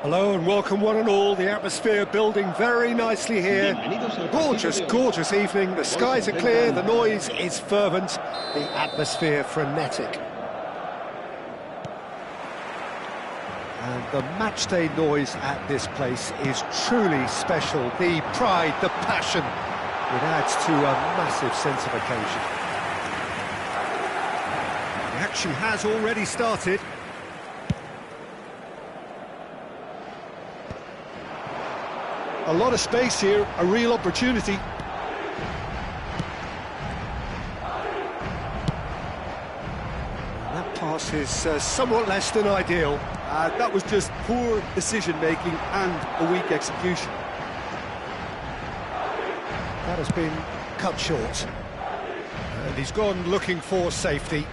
Hello and welcome one and all. The atmosphere building very nicely here. Gorgeous, gorgeous evening. The skies are clear, the noise is fervent, the atmosphere frenetic. And the matchday noise at this place is truly special. The pride, the passion, it adds to a massive sense of occasion. The action has already started. A lot of space here, a real opportunity. That pass is somewhat less than ideal. That was just poor decision-making and a weak execution. That has been cut short. And he's gone looking for safety.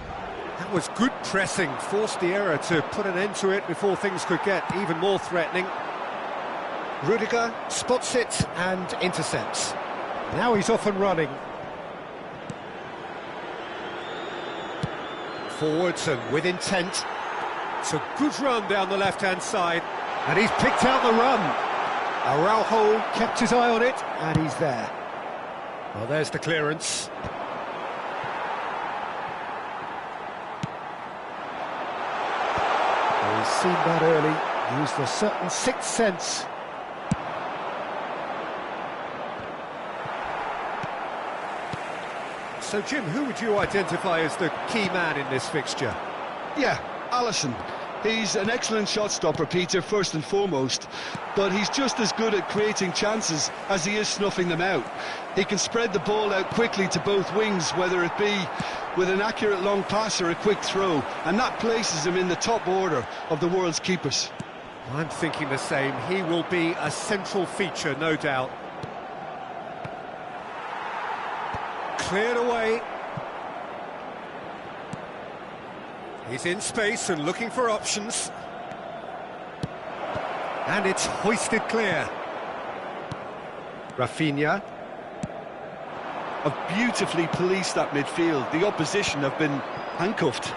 That was good pressing, forced the error to put an end to it before things could get even more threatening. Rudiger spots it and intercepts. Now he's off and running. Forwards and with intent. It's a good run down the left-hand side. And he's picked out the run. Araujo kept his eye on it, and he's there. Well, there's the clearance. Well, he's seen that early, used a certain sixth sense. So, Jim, who would you identify as the key man in this fixture? Yeah, Alisson. He's an excellent shot stopper, Peter, first and foremost, but he's just as good at creating chances as he is snuffing them out. He can spread the ball out quickly to both wings, whether it be with an accurate long pass or a quick throw, and that places him in the top order of the world's keepers. I'm thinking the same. He will be a central feature, no doubt. Cleared away. He's in space and looking for options. And it's hoisted clear. Rafinha. Have beautifully policed that midfield. The opposition have been handcuffed.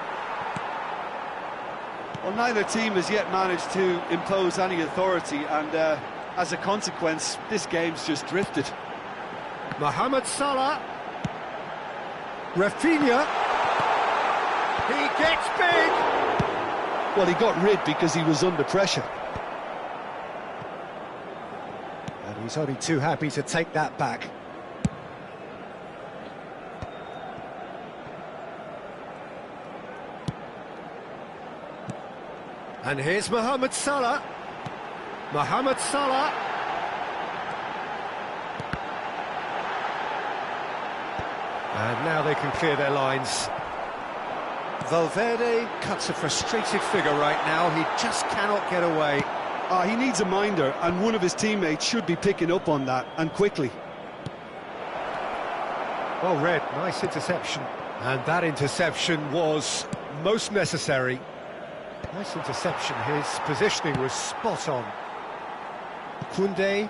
Well, neither team has yet managed to impose any authority, and as a consequence, this game's just drifted. Mohamed Salah. Rafinha. He gets big. Well, he got rid because he was under pressure. And he's only too happy to take that back. And here's Mohamed Salah. Mohamed Salah. And now they can clear their lines. Valverde cuts a frustrated figure right now. He just cannot get away. He needs a minder, and one of his teammates should be picking up on that, and quickly. Well read, nice interception. And that interception was most necessary. Nice interception, his positioning was spot on. Koundé.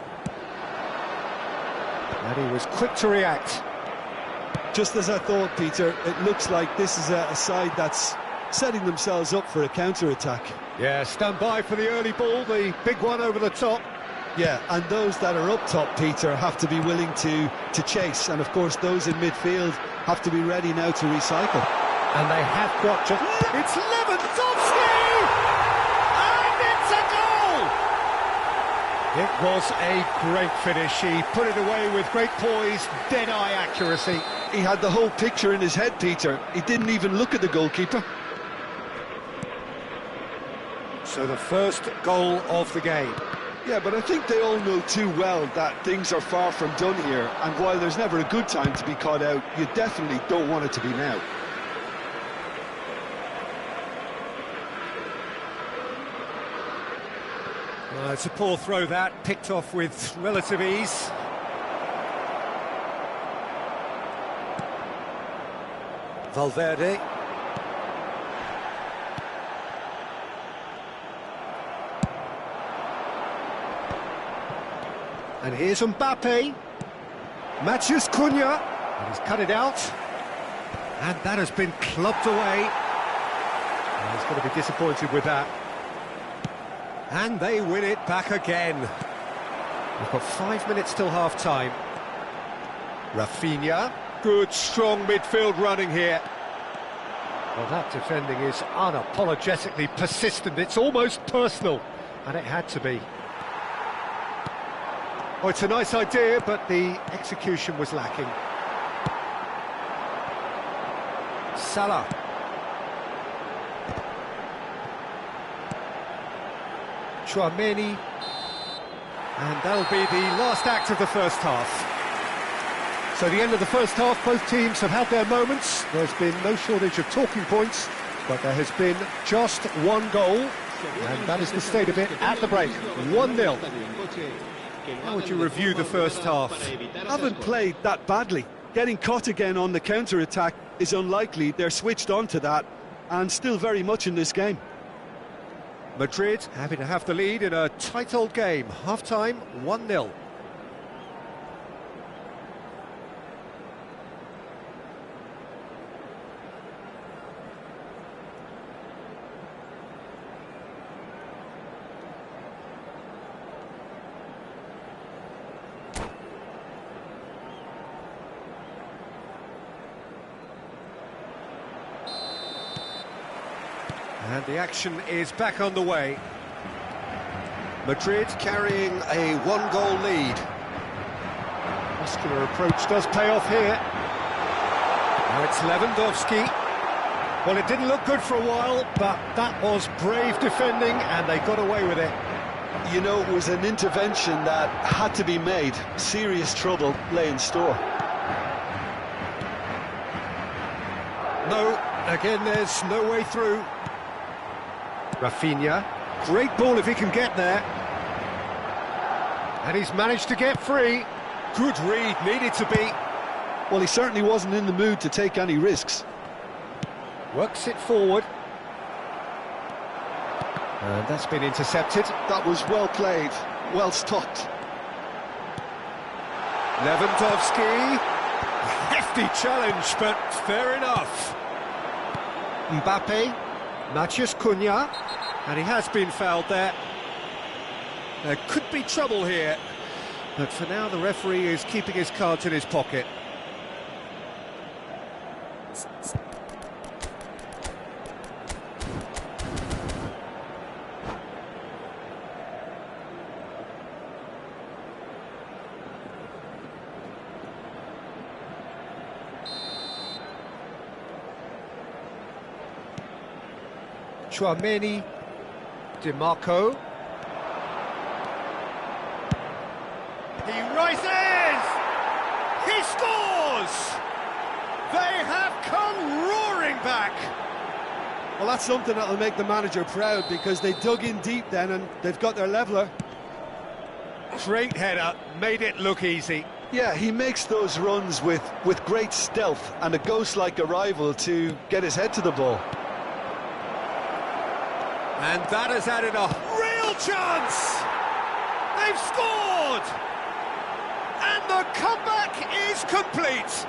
And he was quick to react. Just as I thought, Peter, it looks like this is a side that's setting themselves up for a counter-attack. Yeah, stand by for the early ball, the big one over the top. Yeah, and those that are up top, Peter, have to be willing to chase. And, of course, those in midfield have to be ready now to recycle. And they have got just... It's Lewandowski! And it's a goal! It was a great finish. He put it away with great poise, dead-eye accuracy. He had the whole picture in his head, Peter. He didn't even look at the goalkeeper. So the first goal of the game. Yeah, but I think they all know too well that things are far from done here. And while there's never a good time to be caught out, you definitely don't want it to be now. It's a poor throw that, picked off with relative ease. Valverde. And here's Mbappe. Matheus Cunha. And he's cut it out. And that has been clubbed away. And he's going to be disappointed with that. And they win it back again. We've got 5 minutes till half-time. Rafinha. Good, strong midfield running here. Well, that defending is unapologetically persistent. It's almost personal, and it had to be. Oh, it's a nice idea, but the execution was lacking. Salah. Tchouaméni. And that'll be the last act of the first half. So the end of the first half, both teams have had their moments. There's been no shortage of talking points, but there has been just one goal, and that is the state of it at the break. 1-0. How would you review the first half? Haven't played that badly. Getting caught again on the counter-attack is unlikely. They're switched on to that, and still very much in this game. Madrid happy to have the lead in a tight old game. Half-time, 1-0. And the action is back on the way. Madrid carrying a one-goal lead. Muscular approach does pay off here. Now it's Lewandowski. Well, it didn't look good for a while, but that was brave defending, and they got away with it. You know, it was an intervention that had to be made. Serious trouble lay in store. No, again, there's no way through. Rafinha, great ball if he can get there. And he's managed to get free. Good read, needed to be. Well, he certainly wasn't in the mood to take any risks. Works it forward. And that's been intercepted. That was well played, well stopped. Lewandowski. Hefty challenge, but fair enough. Mbappe. Matheus Cunha, and he has been fouled there. There could be trouble here, but for now the referee is keeping his cards in his pocket. Tchouaméni, DiMarco. He rises! He scores! They have come roaring back! Well, that's something that'll make the manager proud, because they dug in deep then and they've got their leveller. Great header, made it look easy. Yeah, he makes those runs with great stealth and a ghost-like arrival to get his head to the ball. And that has added a real chance! They've scored! And the comeback is complete!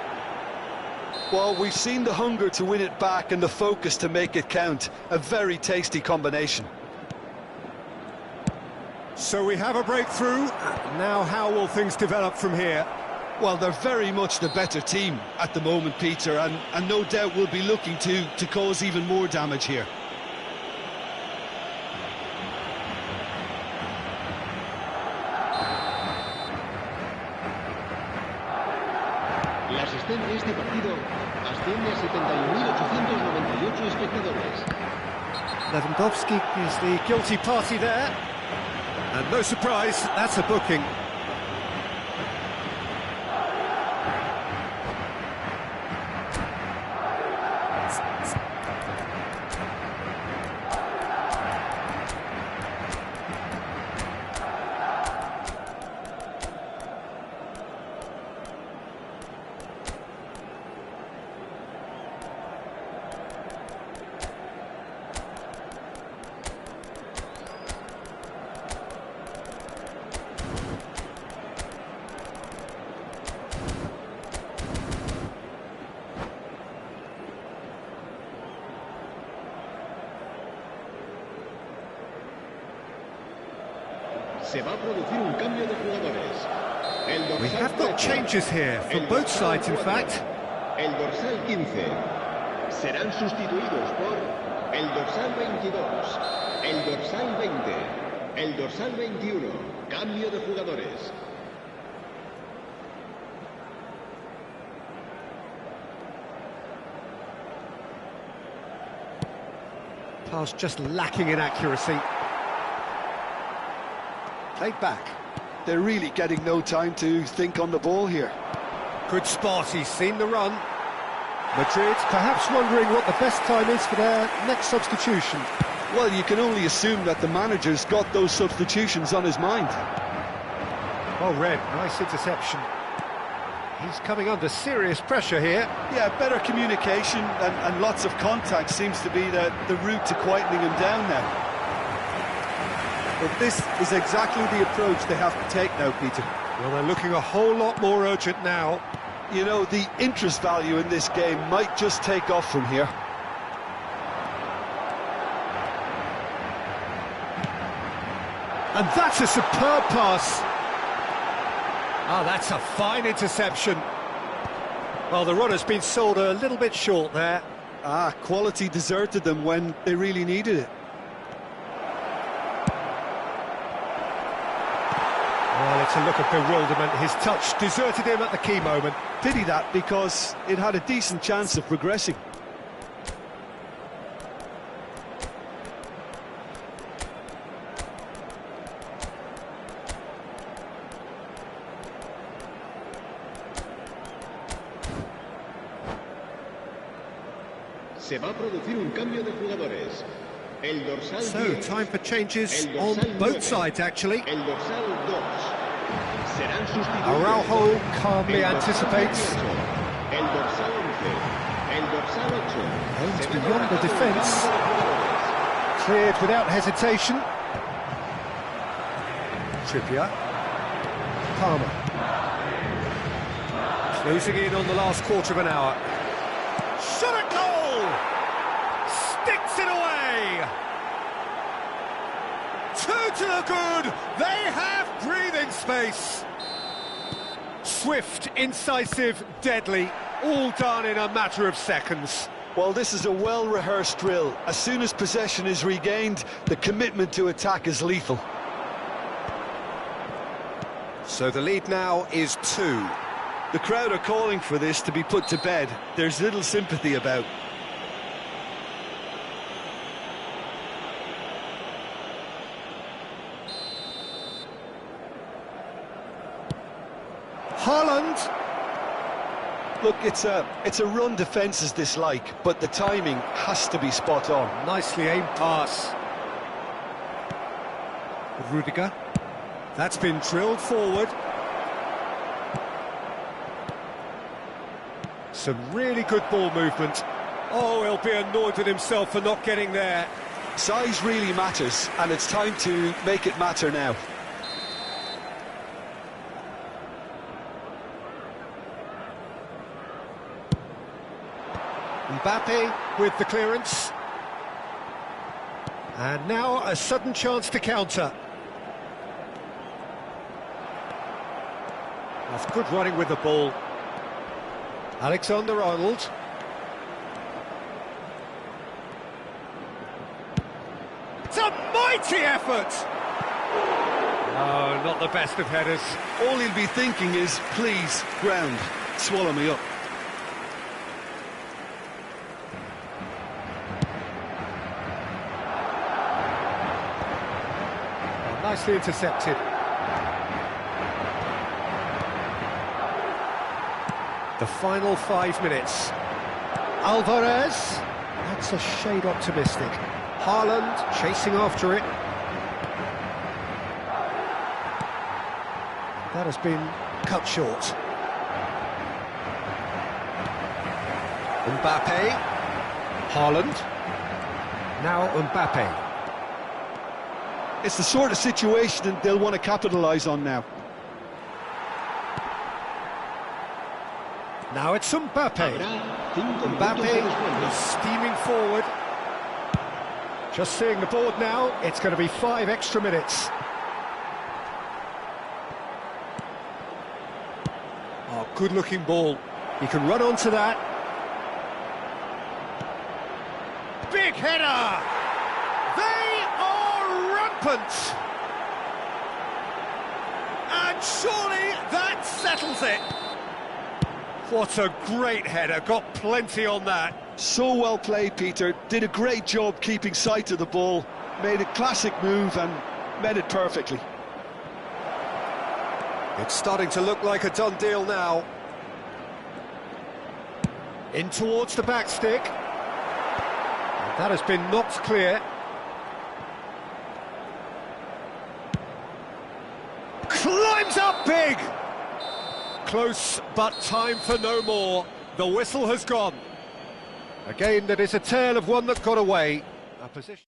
Well, we've seen the hunger to win it back and the focus to make it count. A very tasty combination. So we have a breakthrough. Now how will things develop from here? Well, they're very much the better team at the moment, Peter, and no doubt will be looking to cause even more damage here. La asistencia a este partido asciende a 71.898 espectadores. Lewandowski is the guilty party there. And no surprise, that's a booking. Se va a producir un cambio de jugadores. El We dorsal have got 13, changes here, for el both dorsal sides in 4, fact. El dorsal 15 serán sustituidos por el dorsal 22, el dorsal 20, el dorsal 21. Cambio de jugadores. Pass just lacking in accuracy. Played back. They're really getting no time to think on the ball here. Good spot, he's seen the run. Madrid perhaps wondering what the best time is for their next substitution. Well, you can only assume that the manager's got those substitutions on his mind. Well read, nice interception. He's coming under serious pressure here. Yeah, better communication and lots of contact seems to be the route to quietening him down now. But this is exactly the approach they have to take now, Peter. Well, they're looking a whole lot more urgent now. You know, the interest value in this game might just take off from here. And that's a superb pass. Ah, that's a fine interception. Well, the runner's been sold a little bit short there. Ah, quality deserted them when they really needed it. Well, it's a look of bewilderment. His touch deserted him at the key moment. Pity that, because it had a decent chance of progressing. Se va a producir un cambio de jugadores. El dorsal So, 10, time for changes el on dorsal both 9, sides, actually. El dorsal 2 serán sustituidos. Araujo calmly el dorsal anticipates. 18, el dorsal 11, el dorsal 8. Aims Se ve beyond the marcado el defence. cambio de jugadores. Cleared without hesitation. Trippier. Palmer. Closing in on the last quarter of an hour. Shot at goal! Sticks it away! 2 to the good! They have breathing space! Swift, incisive, deadly, all done in a matter of seconds. Well, this is a well-rehearsed drill. As soon as possession is regained, the commitment to attack is lethal. So the lead now is 2. The crowd are calling for this to be put to bed. There's little sympathy about. Haaland! Look, it's a run defences dislike, but the timing has to be spot on. Nicely aimed pass. Rudiger. That's been drilled forward. Some really good ball movement. Oh, he'll be annoyed with himself for not getting there. Size really matters, and it's time to make it matter now. Mbappe with the clearance. And now a sudden chance to counter. That's good running with the ball. Alexander-Arnold. It's a mighty effort! Oh, not the best of headers. All he'll be thinking is, please, ground, swallow me up. Nicely intercepted. The final 5 minutes. Alvarez. That's a shade optimistic. Haaland chasing after it. That has been cut short. Mbappe. Haaland. Now Mbappe. It's the sort of situation that they'll want to capitalise on now. Now it's Mbappe. Habrá 5 minutos de Mbappe descuento. is steaming forward. Just seeing the board now, it's going to be 5 extra minutes. Oh, good-looking ball. He can run onto that. Big header! They are rampant! And surely that settles it. What a great header, got plenty on that. So well played, Peter. Did a great job keeping sight of the ball. Made a classic move and met it perfectly. It's starting to look like a done deal now. In towards the back stick. And that has been knocked clear. Climbs up big! Close, but time for no more. The whistle has gone. A game that is a tale of one that got away. A position.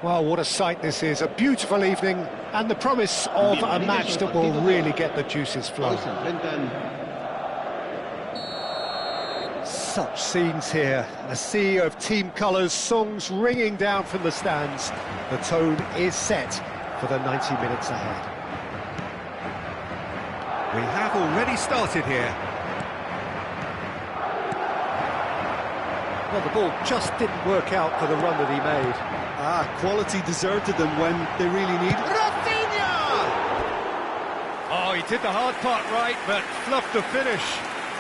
Well, what a sight this is, a beautiful evening, and the promise of a match that will really get the juices flowing. Such scenes here, a sea of team colours, songs ringing down from the stands. The tone is set for the 90 minutes ahead. We have already started here. Well, the ball just didn't work out for the run that he made. Quality deserted them when they really needed it. Rafinha! Oh, he did the hard part right, but fluffed the finish.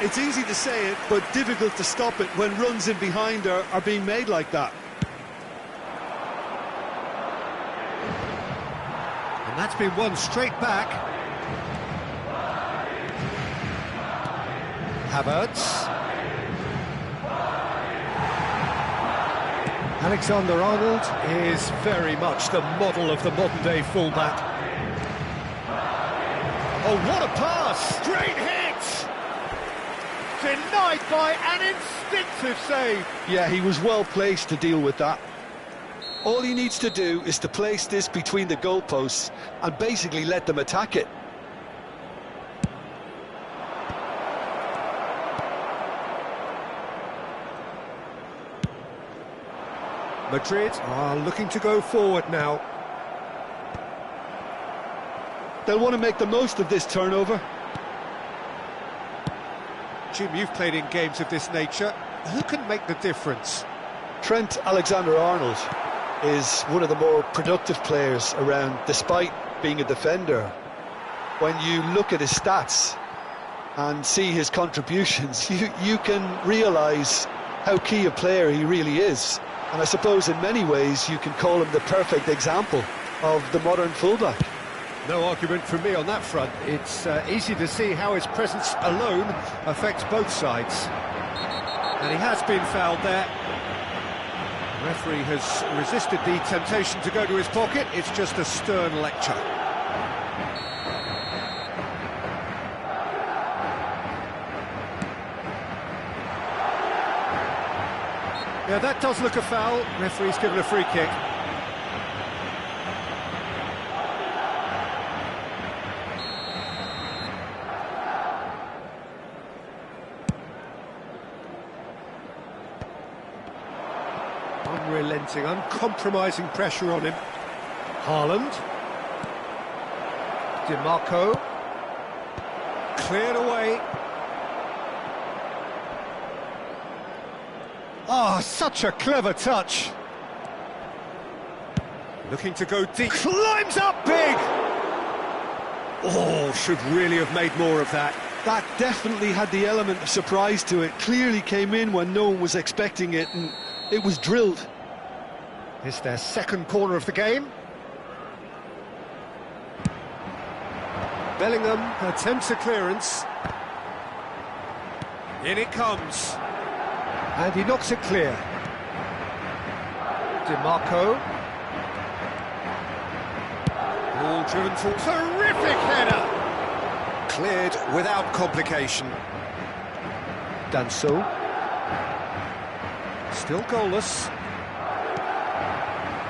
It's easy to say it, but difficult to stop it when runs in behind are being made like that. And that's been won straight back. Havertz. Alexander-Arnold is very much the model of the modern-day fullback. Oh, what a pass! Great hit! Denied by an instinctive save. Yeah, he was well placed to deal with that. All he needs to do is to place this between the goalposts and basically let them attack it. Madrid are looking to go forward now. They'll want to make the most of this turnover. Jim, you've played in games of this nature. Who can make the difference? Trent Alexander-Arnold is one of the more productive players around, despite being a defender. When you look at his stats and see his contributions, you can realise how key a player he really is. And I suppose in many ways you can call him the perfect example of the modern fullback. No argument from me on that front. It's easy to see how his presence alone affects both sides. And he has been fouled there. The referee has resisted the temptation to go to his pocket. It's just a stern lecture. Yeah, that does look a foul. Referee's given a free kick. Unrelenting, uncompromising pressure on him. Haaland. DiMarco. Cleared away. Oh, such a clever touch. Looking to go deep. Climbs up big! Oh, should really have made more of that. That definitely had the element of surprise to it. Clearly came in when no one was expecting it, and it was drilled. It's their second corner of the game. Bellingham attempts a clearance. In it comes. And he knocks it clear. DiMarco. Ball driven for terrific header. Cleared without complication. Danso. Still goalless.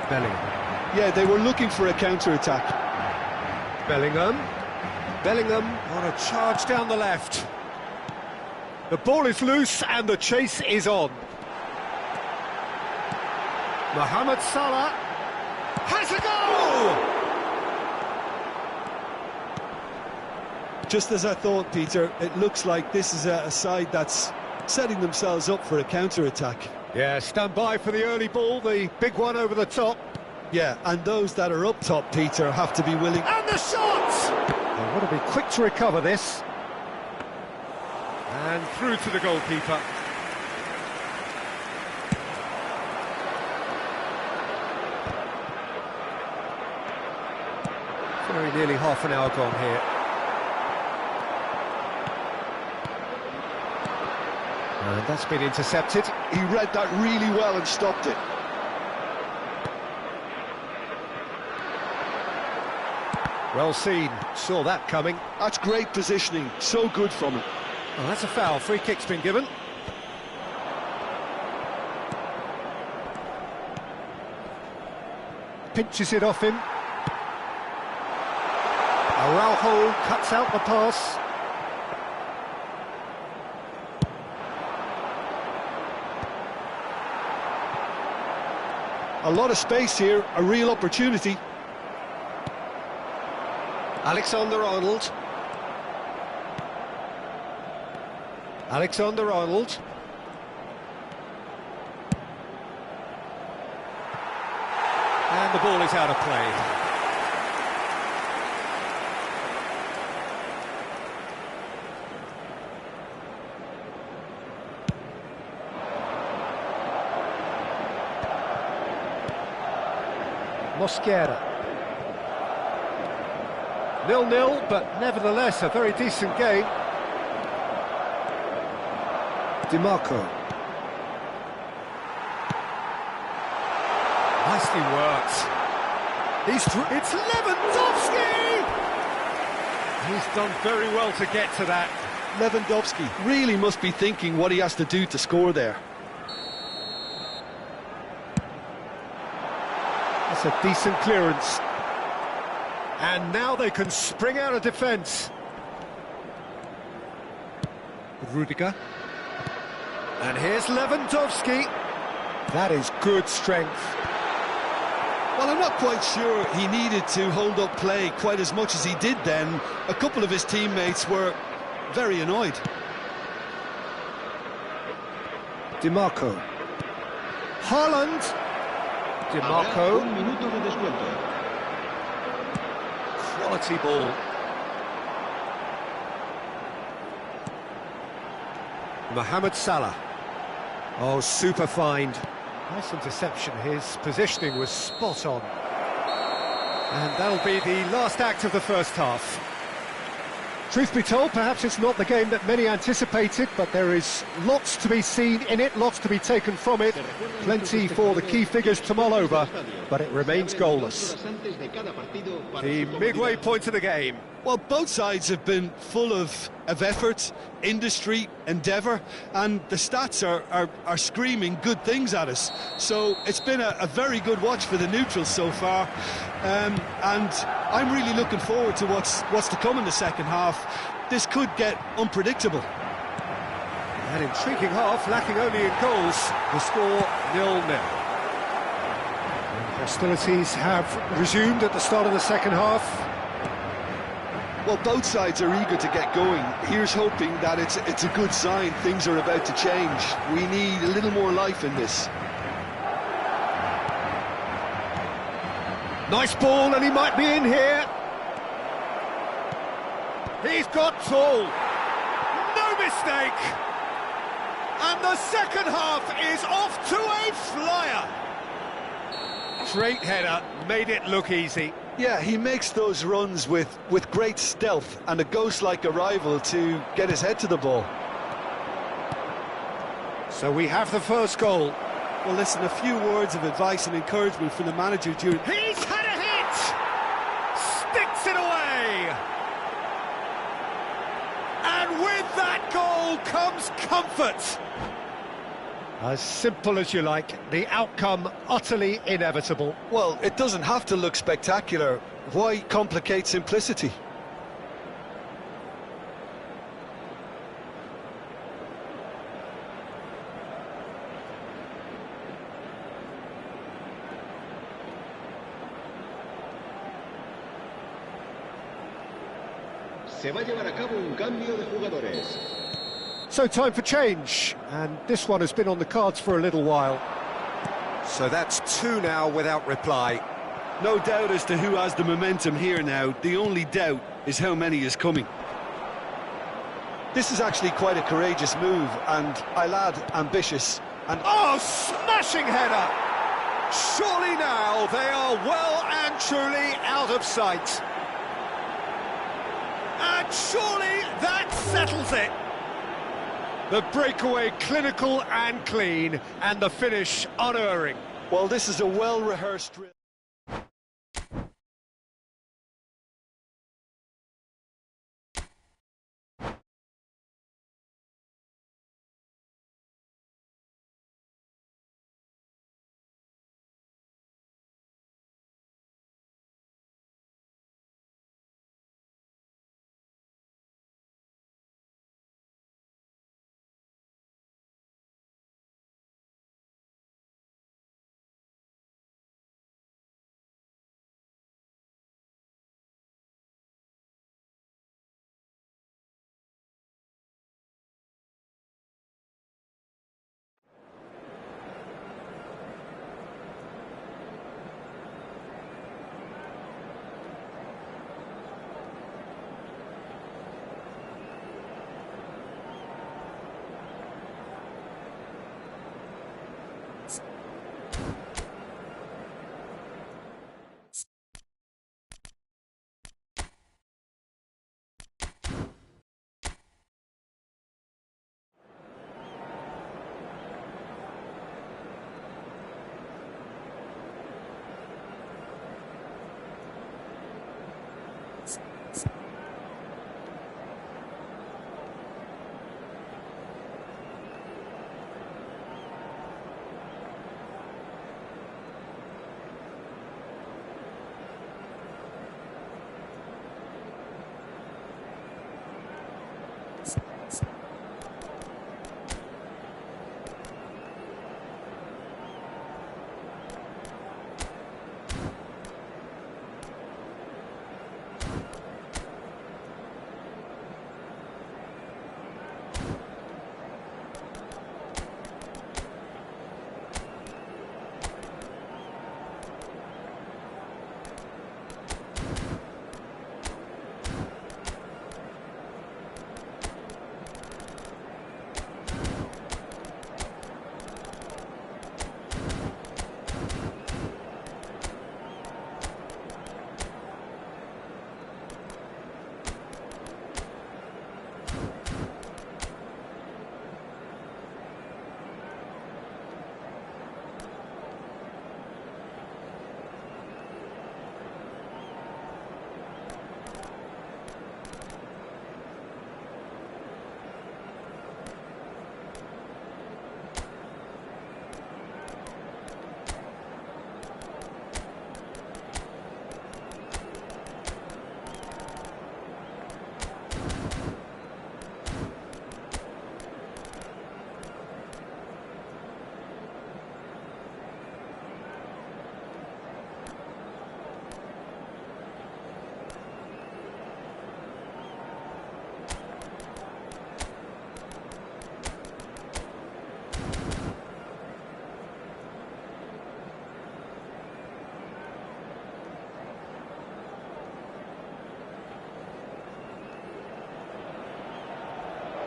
Bellingham. Yeah, they were looking for a counter-attack. Bellingham. Bellingham on a charge down the left. The ball is loose and the chase is on. Mohamed Salah has a goal! Just as I thought, Peter, it looks like this is a side that's setting themselves up for a counter-attack. Yeah, stand by for the early ball, the big one over the top. Yeah, and those that are up top, Peter, have to be willing... And the shot! They want to be quick to recover this. And through to the goalkeeper. Very nearly half an hour gone here. And that's been intercepted. He read that really well and stopped it. Well seen, saw that coming. That's great positioning, so good from him. Oh, that's a foul, free kick's been given. pinches it off him. Araujo cuts out the pass. A lot of space here, a real opportunity. Alexander-Arnold. Alexander-Arnold. And the ball is out of play. Mosquera. 0-0, but nevertheless a very decent game. DiMarco. Nicely worked. It's Lewandowski! He's done very well to get to that. Lewandowski really must be thinking what he has to do to score there. That's a decent clearance. And now they can spring out of defence. Rudiger. And here's Lewandowski. That is good strength. Well, I'm not quite sure he needed to hold up play quite as much as he did then. A couple of his teammates were very annoyed. DiMarco. Haaland. DiMarco. Un minuto de descuento. Quality ball. Mohamed Salah. Oh, super find. Nice interception. His positioning was spot on. And that'll be the last act of the first half. Truth be told, perhaps it's not the game that many anticipated, but there is lots to be seen in it, lots to be taken from it. Plenty for the key figures to mull over, but it remains goalless. The midway point of the game. Well, both sides have been full of effort, industry, endeavour, and the stats are screaming good things at us. So it's been a very good watch for the neutrals so far, and I'm really looking forward to what's to come in the second half. This could get unpredictable. An intriguing half, lacking only in goals. The score 0-0. Hostilities have resumed at the start of the second half. Well, both sides are eager to get going. Here's hoping that it's a good sign. Things are about to change. We need a little more life in this. Nice ball, and he might be in here. He's got tall. No mistake. And the second half is off to a flyer. Great header, made it look easy. Yeah, he makes those runs with great stealth and a ghost-like arrival to get his head to the ball. So we have the first goal. Well, listen, a few words of advice and encouragement from the manager during... He's had a hit! Sticks it away! And with that goal comes comfort. As simple as you like, the outcome utterly inevitable. Well, it doesn't have to look spectacular. Why complicate simplicity? Se va a llevar a cabo un cambio de jugadores. So time for change, and this one has been on the cards for a little while. So that's two now without reply. No doubt as to who has the momentum here now. The only doubt is how many is coming. This is actually quite a courageous move, and I'll add ambitious. And oh, smashing header! Surely now they are well and truly out of sight. And surely that settles it. The breakaway clinical and clean, and the finish unerring. Well, this is a well-rehearsed drill.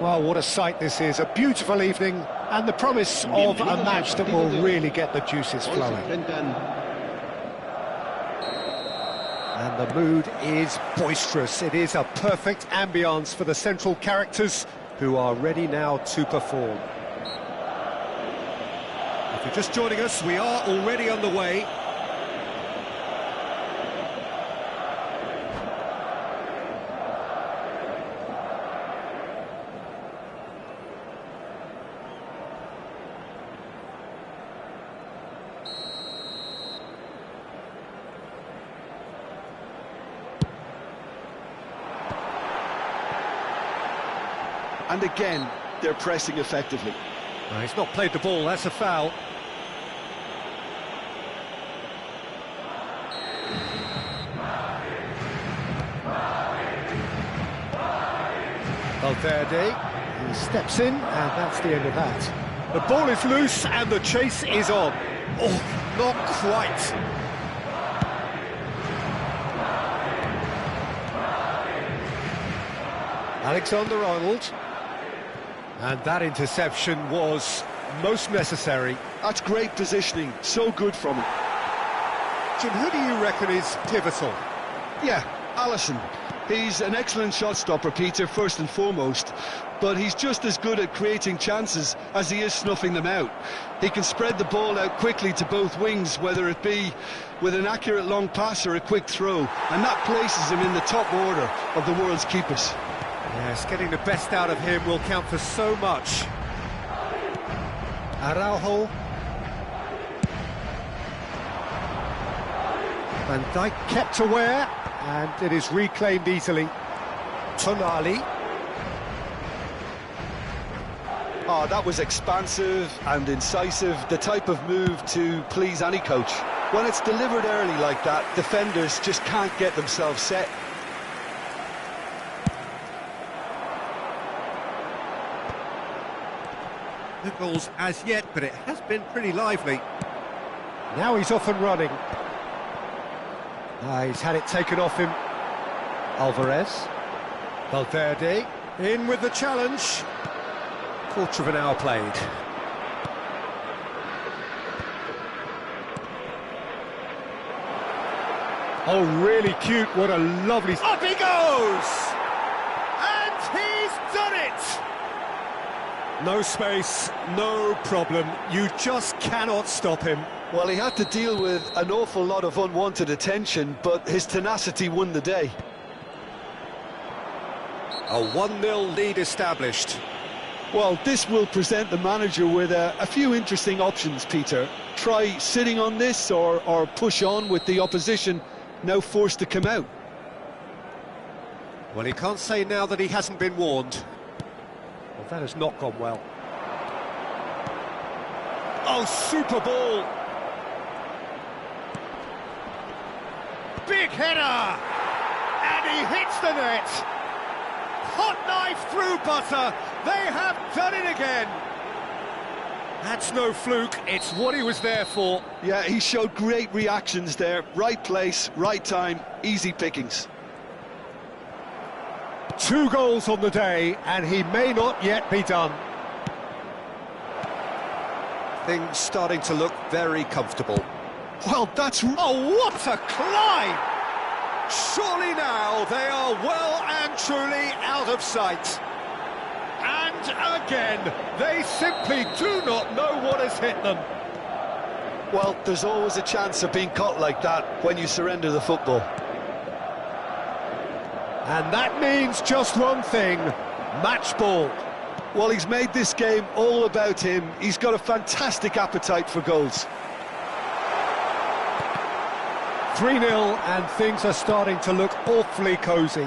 Well, what a sight this is. A beautiful evening and the promise of a match that will really get the juices flowing. And the mood is boisterous. It is a perfect ambience for the central characters who are ready now to perform. If you're just joining us, we are already on the way. And again, they're pressing effectively. He's not played the ball, that's a foul. Valverde, he steps in, and that's the end of that. The ball is loose, and the chase is on. Oh, not quite. Alexander-Arnold. And that interception was most necessary. That's great positioning, so good from him. Jim, who do you reckon is pivotal? Yeah, Alisson. He's an excellent shot stopper, Peter, first and foremost, but he's just as good at creating chances as he is snuffing them out. He can spread the ball out quickly to both wings, whether it be with an accurate long pass or a quick throw, and that places him in the top order of the world's keepers. Yes, getting the best out of him will count for so much. Araujo. Van Dijk kept aware, and it is reclaimed easily. Tonali. Oh, that was expansive and incisive, the type of move to please any coach. When it's delivered early like that, defenders just can't get themselves set. No goals as yet, but it has been pretty lively. Now he's off and running. He's had it taken off him. Alvarez. Valverde. In with the challenge. Quarter of an hour played. Oh, really cute. What a lovely... Up he goes! And he's done it! No space, no problem. You just cannot stop him. Well, he had to deal with an awful lot of unwanted attention, but his tenacity won the day. A 1-0 lead established. Well, this will present the manager with a few interesting options, Peter. Try sitting on this or push on with the opposition now forced to come out. Well, he can't say now that he hasn't been warned. Well, that has not gone well. Oh, super ball! Big header! And he hits the net! Hot knife through butter! They have done it again! That's no fluke, it's what he was there for. Yeah, he showed great reactions there. Right place, right time, easy pickings. 2 goals on the day, and he may not yet be done. Things starting to look very comfortable. Well, that's... Oh, what a climb! Surely now they are well and truly out of sight. And again, they simply do not know what has hit them. Well, there's always a chance of being caught like that when you surrender the football. And that means just one thing, match ball. Well, he's made this game all about him. He's got a fantastic appetite for goals. 3-0, and things are starting to look awfully cosy.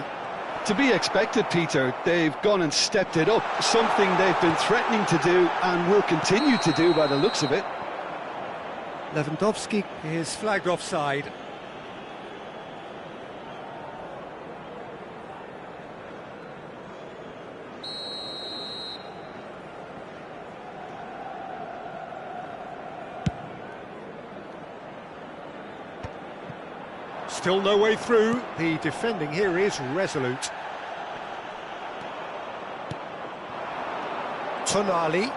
To be expected, Peter. They've gone and stepped it up, something they've been threatening to do and will continue to do by the looks of it. Lewandowski is flagged offside. Still no way through. The defending here is resolute. Tonali.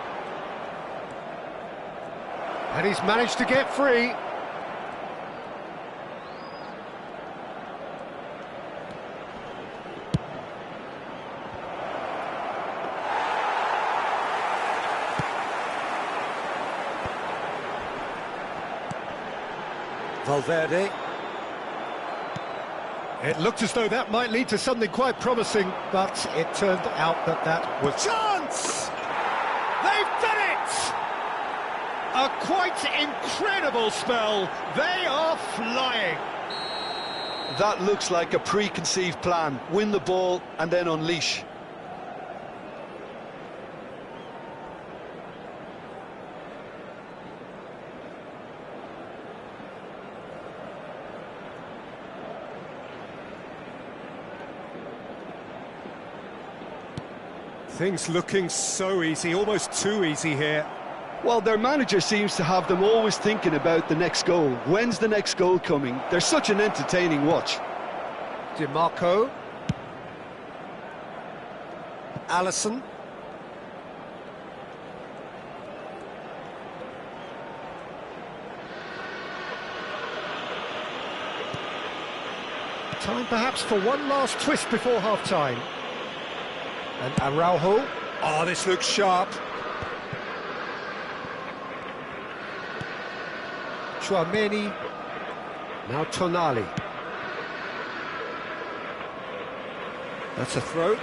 And he's managed to get free. Valverde. It looked as though that might lead to something quite promising, but it turned out that that was... Chance! They've done it! A quite incredible spell. They are flying. That looks like a preconceived plan. Win the ball and then unleash. Things looking so easy, almost too easy here. Well, their manager seems to have them always thinking about the next goal. When's the next goal coming? They're such an entertaining watch. Di Marco. Alisson. Time perhaps for one last twist before half-time. And Araujo. Oh, this looks sharp. Tchouaméni. Now Tonali. That's a throw.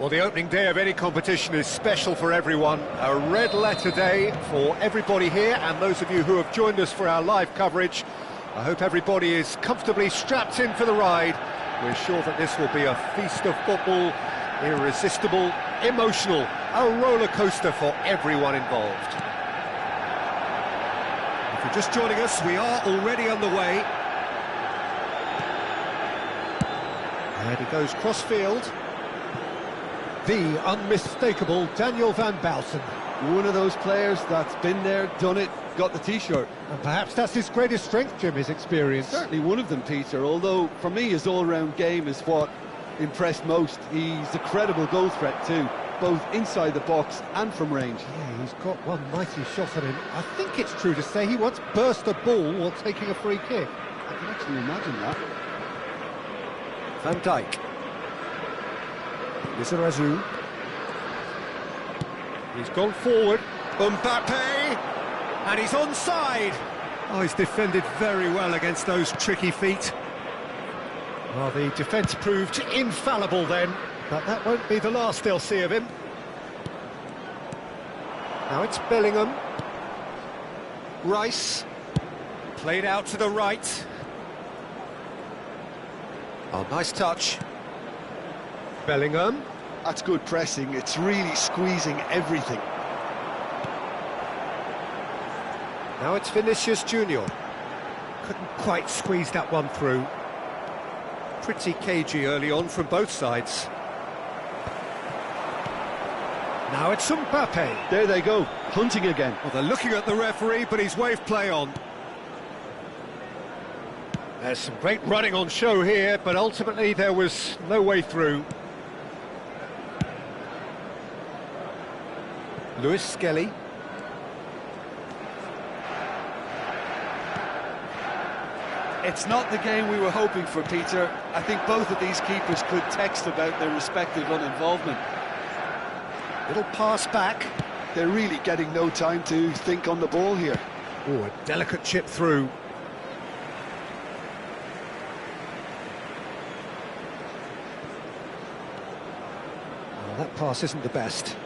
Well, the opening day of any competition is special for everyone. A red letter day for everybody here and those of you who have joined us for our live coverage. I hope everybody is comfortably strapped in for the ride. We're sure that this will be a feast of football, irresistible, emotional, a roller coaster for everyone involved. If you're just joining us, we are already underway. And he goes cross-field. The unmistakable Daniel van Baalsen. One of those players that's been there, done it, got the T-shirt. And perhaps that's his greatest strength, Jim, his experience. Certainly one of them, Peter, although for me his all-round game is what impressed most. He's a credible goal threat too, both inside the box and from range. Yeah, he's got one mighty shot on him. I think it's true to say he once burst a ball while taking a free kick. I can actually imagine that. Van Dijk. Lizarazu. He's gone forward. Mbappe! And he's onside! Oh, he's defended very well against those tricky feet. Well, the defence proved infallible then, but that won't be the last they'll see of him. Now it's Bellingham. Rice. Played out to the right. Oh, nice touch. Bellingham. That's good pressing, it's really squeezing everything. Now it's Vinicius Junior. Couldn't quite squeeze that one through. Pretty cagey early on from both sides. Now it's Mbappe. There they go, hunting again. Well, they're looking at the referee, but he's waved play on. There's some great running on show here, but ultimately there was no way through. Lewis Skelly. It's not the game we were hoping for, Peter. I think both of these keepers could text about their respective uninvolvement. Little pass back. They're really getting no time to think on the ball here. Oh, a delicate chip through. Well, that pass isn't the best.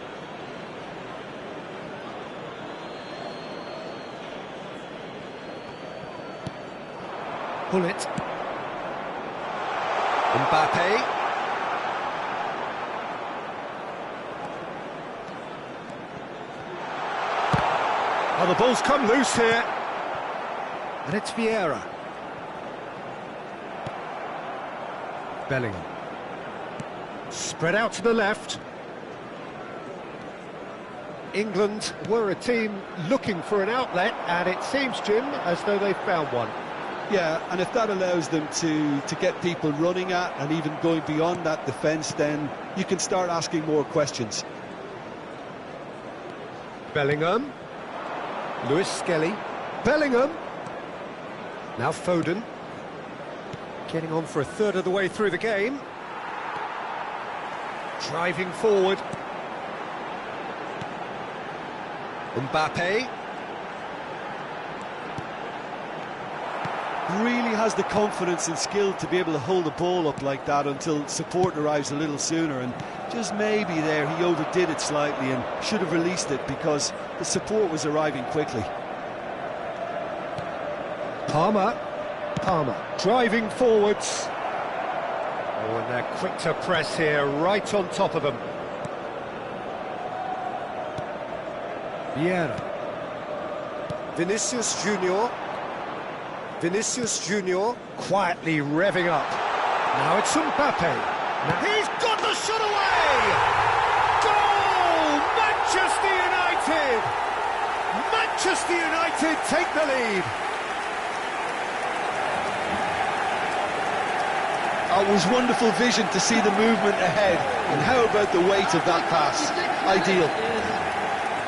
Pull it. Mbappe. Oh, the ball's come loose here. And it's Vieira. Bellingham. Spread out to the left. England were a team looking for an outlet, and it seems, Jim, as though they've found one. Yeah, and if that allows them to get people running at and even going beyond that defence, then you can start asking more questions. Bellingham. Lewis Skelly. Bellingham. Now Foden. Getting on for a third of the way through the game. Driving forward. Mbappe. Really has the confidence and skill to be able to hold the ball up like that until support arrives a little sooner, and just maybe there he overdid it slightly and should have released it because the support was arriving quickly. Palmer driving forwards. Oh, and they're quick to press here, right on top of them. Vieira. Vinicius Junior quietly revving up. Now it's Mbappe. Now he's got the shot away! Goal! Manchester United! Manchester United take the lead. It was wonderful vision to see the movement ahead, and how about the weight of that pass? Ideal.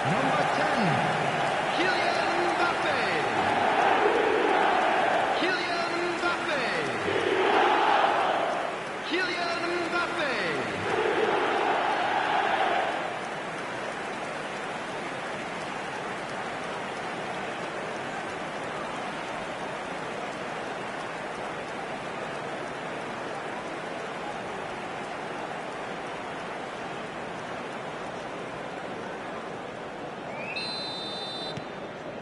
Number 10, Kylian Mbappe. Kylian Mbappe. Kylian Mbappe.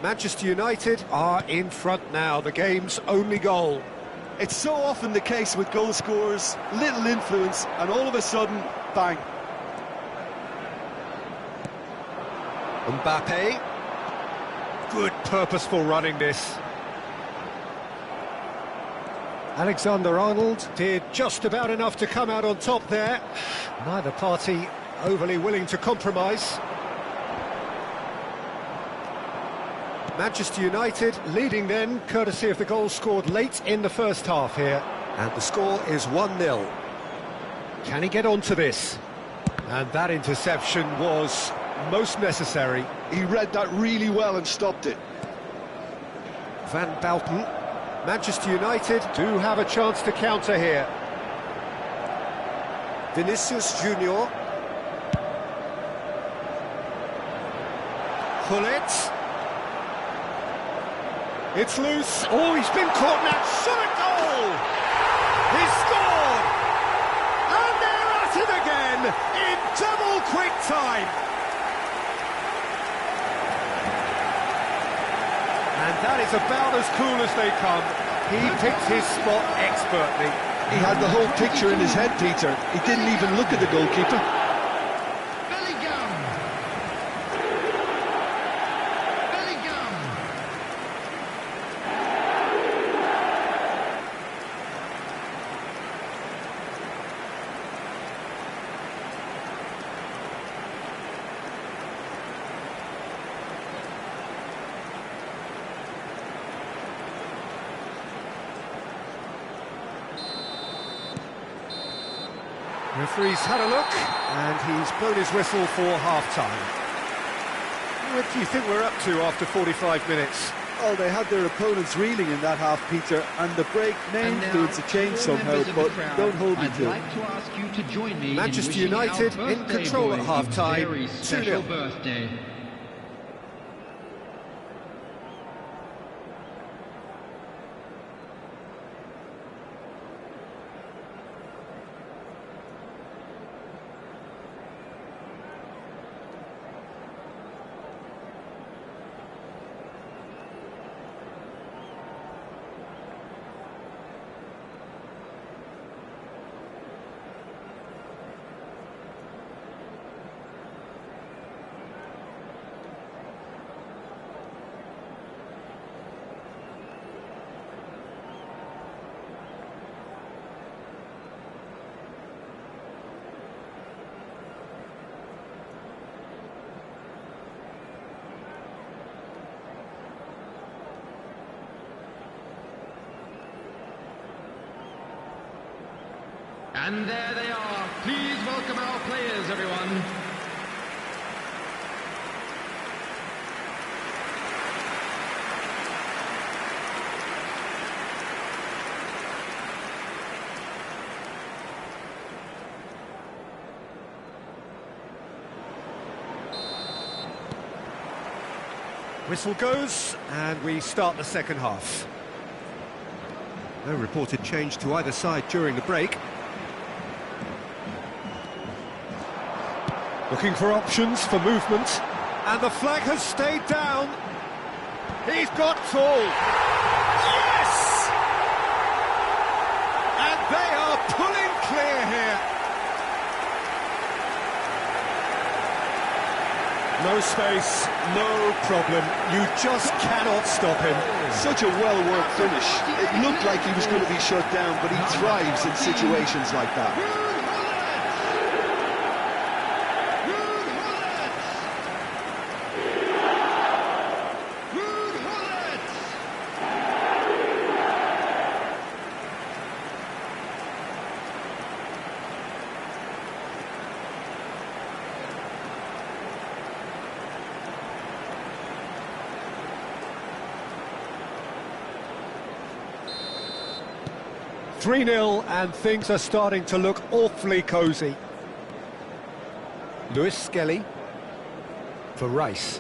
Manchester United are in front now, the game's only goal. It's so often the case with goal scorers, little influence, and all of a sudden, bang. Mbappe. Good purposeful running this. Alexander-Arnold did just about enough to come out on top there. Neither party overly willing to compromise. Manchester United leading then, courtesy of the goal scored late in the first half here. And the score is 1-0. Can he get onto this? And that interception was most necessary. He read that really well and stopped it. Van Bouten. Manchester United do have a chance to counter here. Vinicius Junior. Gullit. It's loose. Oh, he's been caught now. Shot a goal! He's scored! And they're at it again in double quick time. And that is about as cool as they come. He picked his spot expertly. He had the whole picture in his head, Peter. He didn't even look at the goalkeeper. Bellingham. Referee's had a look, and he's blown his whistle for half-time. What do you think we're up to after 45 minutes? Oh, they had their opponents reeling in that half, Peter, and the break may influence a change somehow, but don't hold me to it. I'd like to ask you to join me Manchester in United our in control at boy half-time, a very special 2-0. birthday. And there they are. Please welcome our players, everyone. Whistle goes, and we start the second half. No reported change to either side during the break. Looking for options for movement, and the flag has stayed down. He's got tall. Yes! And they are pulling clear here. No space, no problem. You just cannot stop him. Such a well-worked finish. It looked like he was going to be shut down, but he thrives in situations like that. .3-0 and things are starting to look awfully cosy. Lewis Skelly for Rice.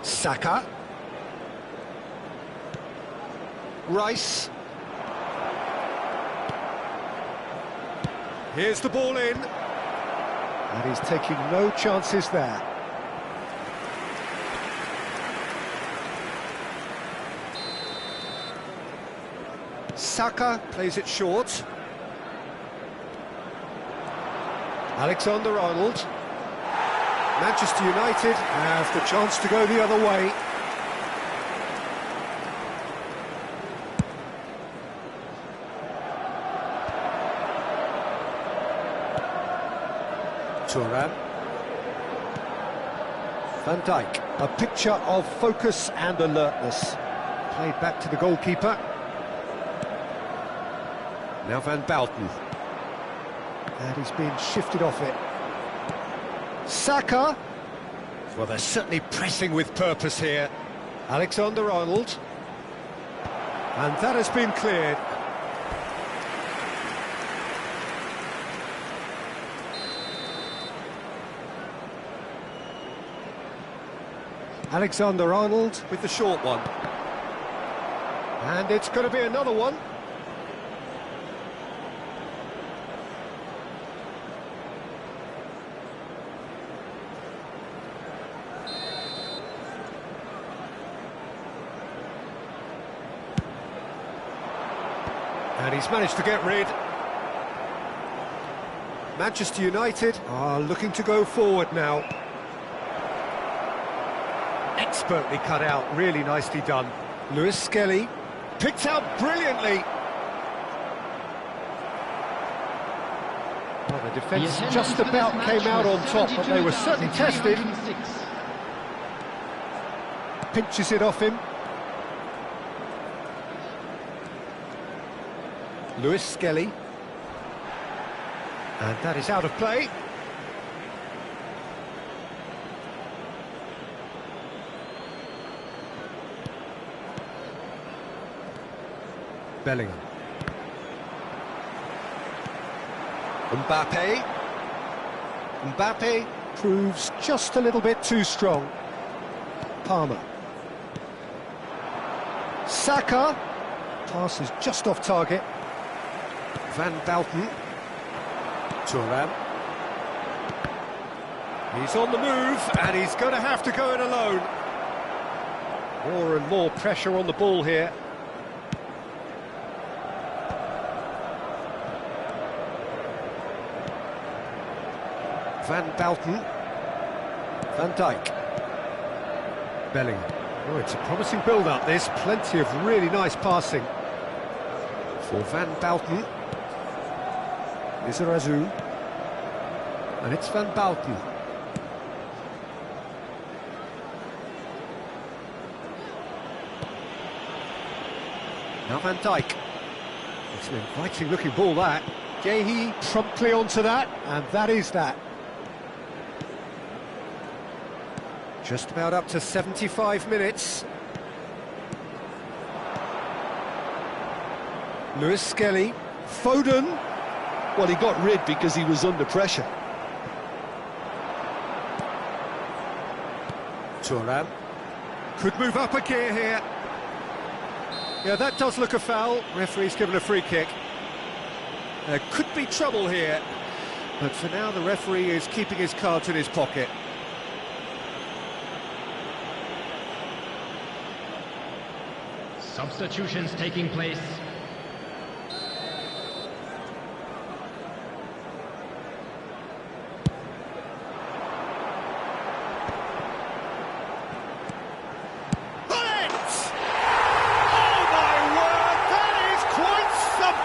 Saka. Rice. Here's the ball in. And he's taking no chances there. Saka plays it short. Alexander-Arnold. Manchester United have the chance to go the other way. Thuram. Van Dijk. A picture of focus and alertness. Played back to the goalkeeper. Now Van Bouten. And he's been shifted off it. Saka. Well, they're certainly pressing with purpose here. Alexander-Arnold. And that has been cleared. Alexander-Arnold with the short one. And it's going to be another one. And he's managed to get rid. Manchester United are looking to go forward now. Expertly cut out, really nicely done. Lewis Skelly picked out brilliantly. Well, the defence just about came out on top, but they were certainly tested. Pinches it off him. Lewis Skelly. And that is out of play. Bellingham. Mbappe. Mbappe proves just a little bit too strong. Palmer. Saka. Pass is just off target. Van Bouten. Thuram. He's on the move, and he's going to have to go it alone. More and more pressure on the ball here. Van Bouten. Van Dijk. Bellingham. Oh, it's a promising build-up, this. Plenty of really nice passing. For Van Bouten. Lizarazu. And it's Van Bouten. Now Van Dijk. It's an inviting-looking ball, that. Guéhi promptly onto that, and that is that. Just about up to 75 minutes. Lewis Skelly. Foden. Well, he got rid because he was under pressure. Thuram. Could move up a gear here. Yeah, that does look a foul. Referee's given a free kick. There could be trouble here. But for now, the referee is keeping his cards in his pocket. Substitutions taking place.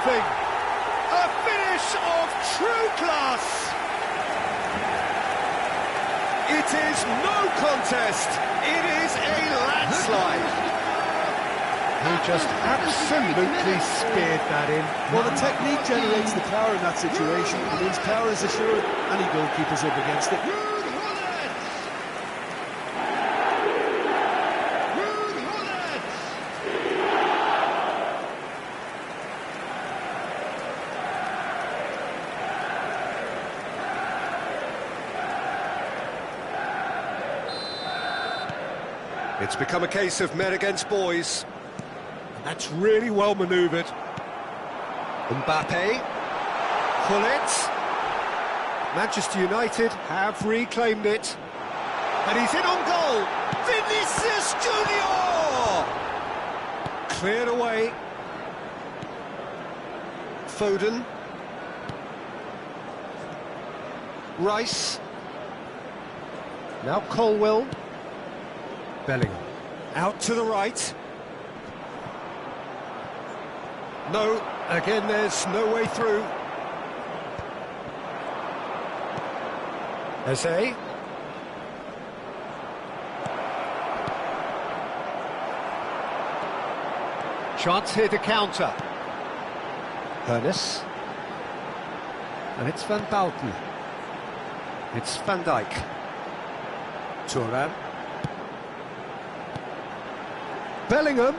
A finish of true class. It is no contest. It is a landslide. He just absolutely speared that in. Well, the technique generates the power in that situation. It means power is assured. Any goalkeeper's up against it. It's become a case of men against boys. And that's really well manoeuvred. Mbappe. Gullit. Manchester United have reclaimed it. And he's in on goal. Vinicius Junior! Cleared away. Foden. Rice. Now Colwill. Bellingham. Out to the right. No, again there's no way through. Eze. Chance here to counter. Hernes. And it's Van Bouten. It's Van Dijk. Thuram. Bellingham.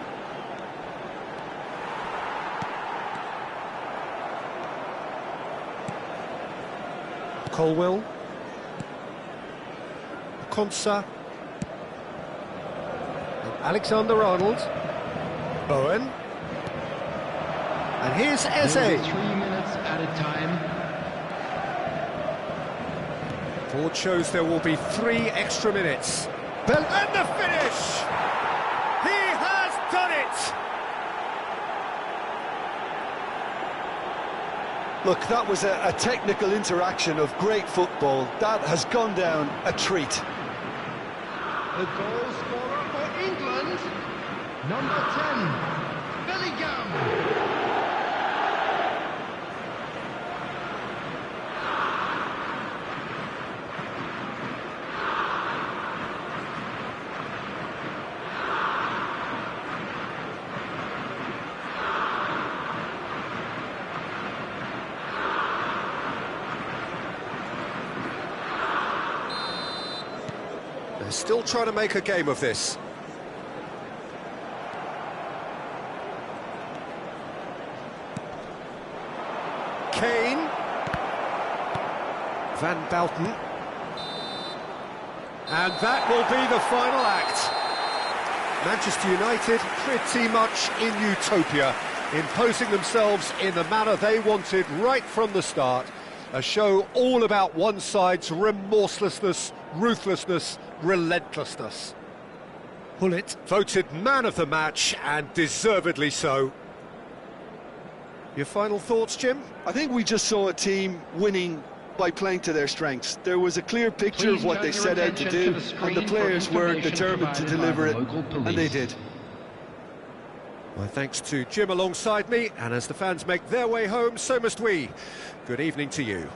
Colwill. Konsa. And Alexander-Arnold. Bowen. And here's Eze. 3 minutes at a time. Ford shows there will be 3 extra minutes. And the finish! He has done it! Look, that was a technical interaction of great football. That has gone down a treat. The goal scorer for England, number 10, Bellingham. They're still trying to make a game of this. Kane. Van Bouten. And that will be the final act. Manchester United pretty much in utopia, imposing themselves in the manner they wanted right from the start. A show all about one side's remorselessness, ruthlessness, relentlessness. Hullet voted man of the match, and deservedly so. Your final thoughts, Jim? I think we just saw a team winning by playing to their strengths. There was a clear picture of what they set out to do, and the players were determined to deliver it, and they did. My thanks to Jim alongside me, and as the fans make their way home, so must we. Good evening to you.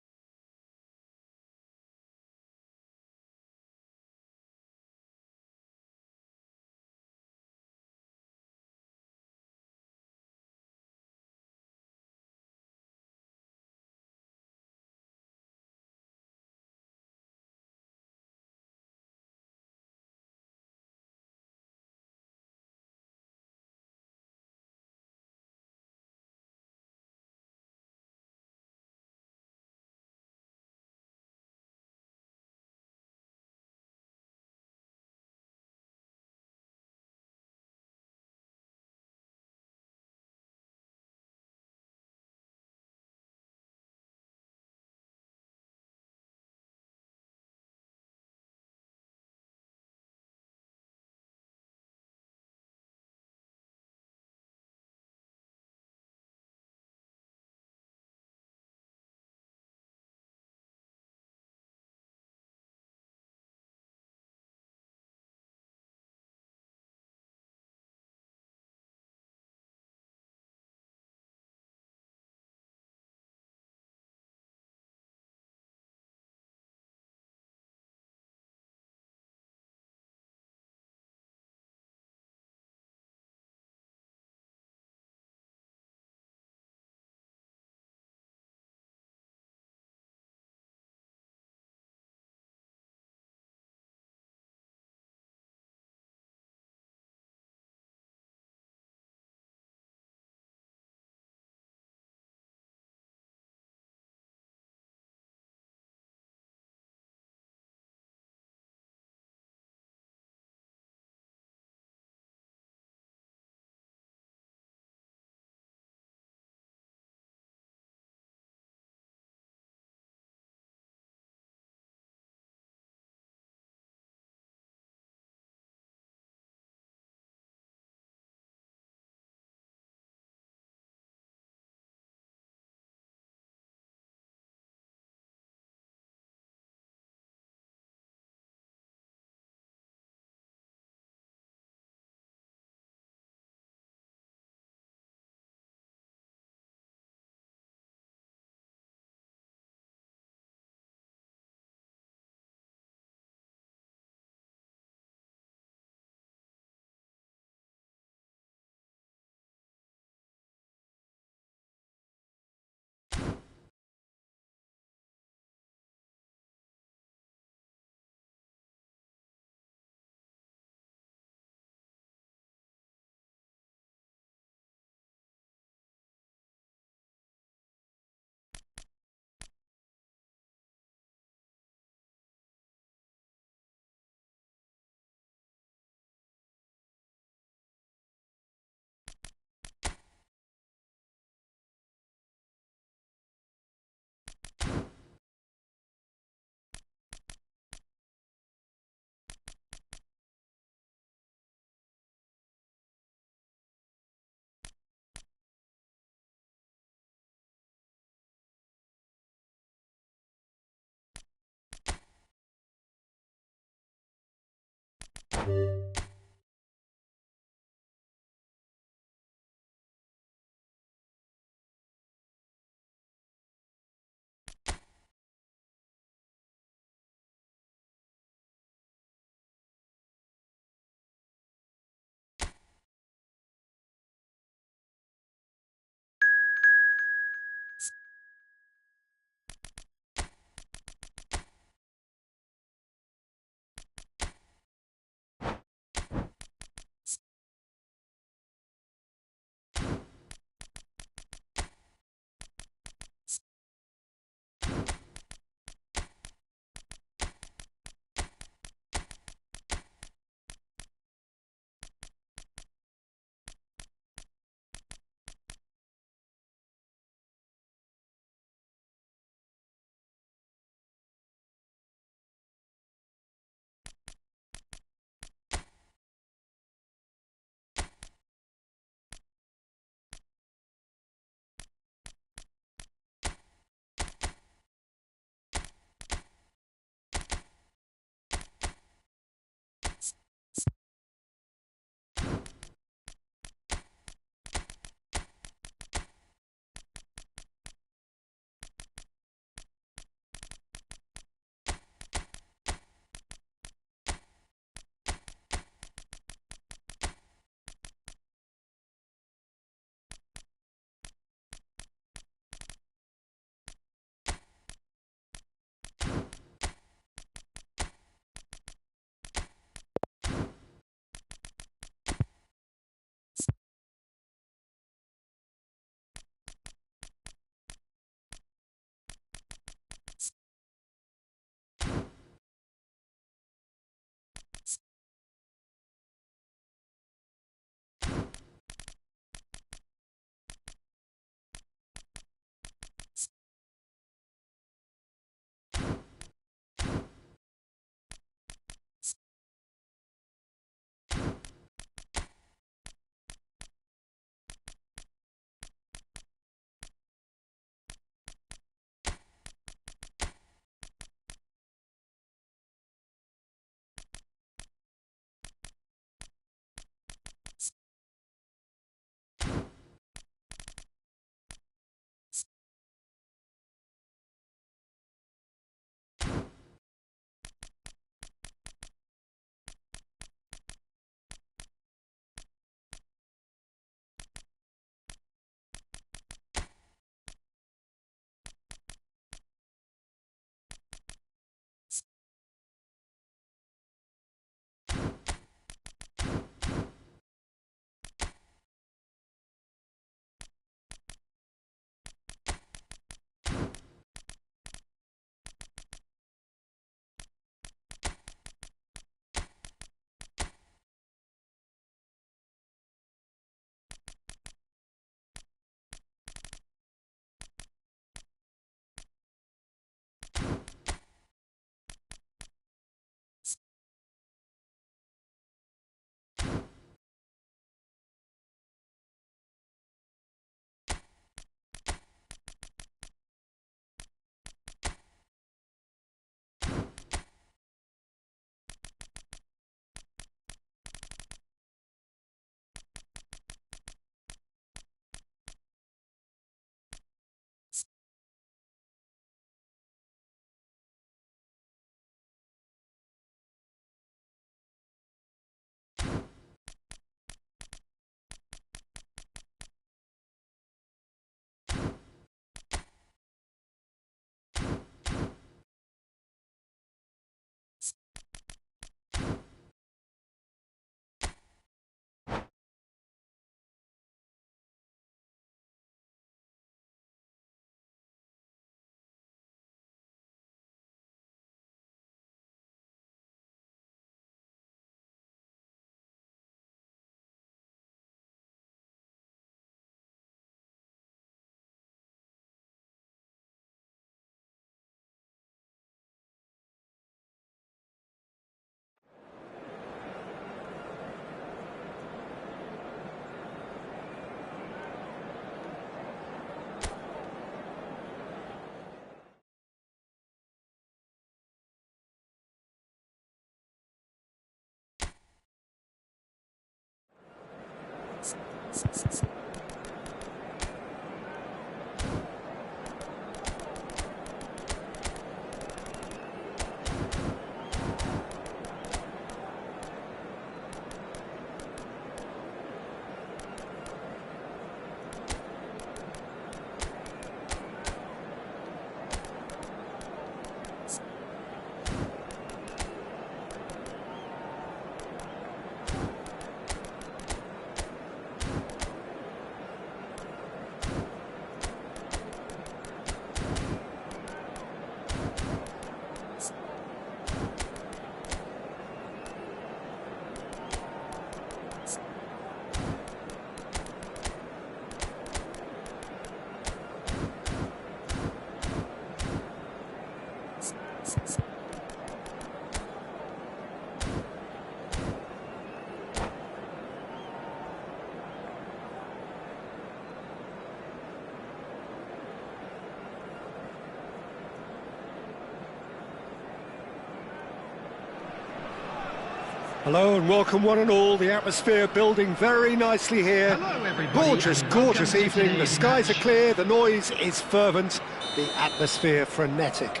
Hello and welcome one and all. The atmosphere building very nicely here. Hello, everybody, Gorgeous, and welcome gorgeous to evening. The today's skies are match. clear, the noise is fervent, the atmosphere frenetic.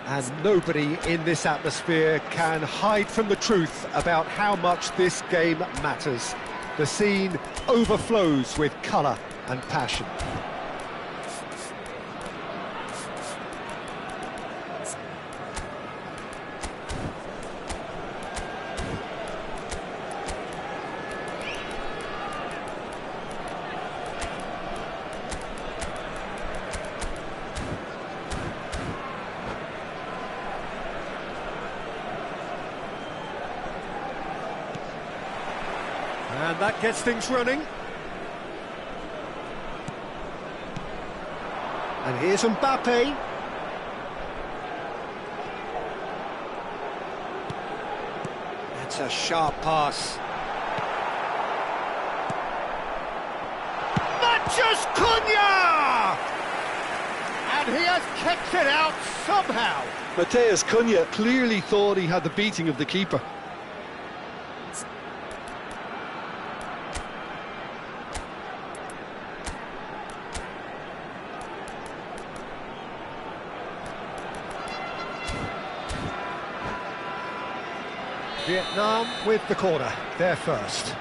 And nobody in this atmosphere can hide from the truth about how much this game matters. The scene overflows with colour and passion. And that gets things running. And here's Mbappe. That's a sharp pass. Matheus Cunha! And he has kept it out somehow. Matheus Cunha clearly thought he had the beating of the keeper. Vietnam with the corner, they're first.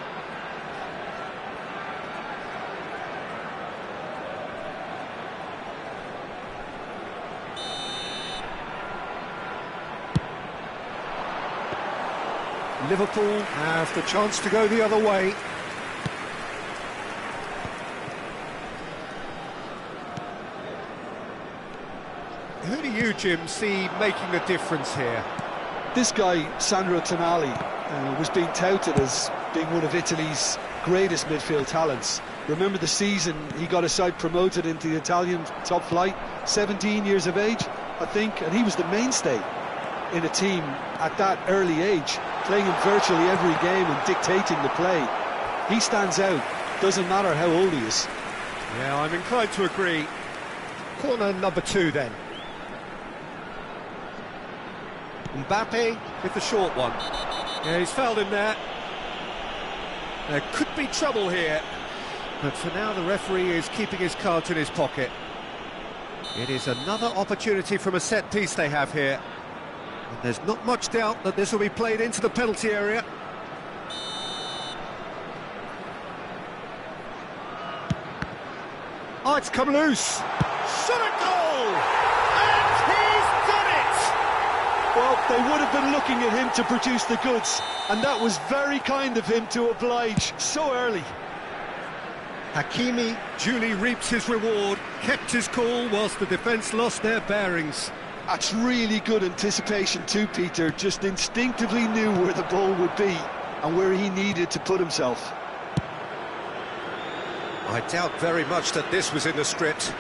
Liverpool have the chance to go the other way. Who do you, Jim, see making the difference here? This guy, Sandro Tonali, was being touted as being one of Italy's greatest midfield talents. Remember the season he got his side promoted into the Italian top flight, 17 years of age, I think, and he was the mainstay in a team at that early age, playing in virtually every game and dictating the play. He stands out, doesn't matter how old he is. Yeah, I'm inclined to agree. Corner number 2 then. Mbappe with the short one. Yeah, he's fouled him there. There could be trouble here, but for now the referee is keeping his cards in his pocket. It is another opportunity from a set piece they have here. And there's not much doubt that this will be played into the penalty area. Oh, it's come loose. Shot a goal! And he's done it! Well, they would have been looking at him to produce the goods, and that was very kind of him to oblige so early. Hakimi duly reaps his reward, kept his cool whilst the defence lost their bearings. That's really good anticipation too, Peter. Just instinctively knew where the ball would be and where he needed to put himself. I doubt very much that this was in the script.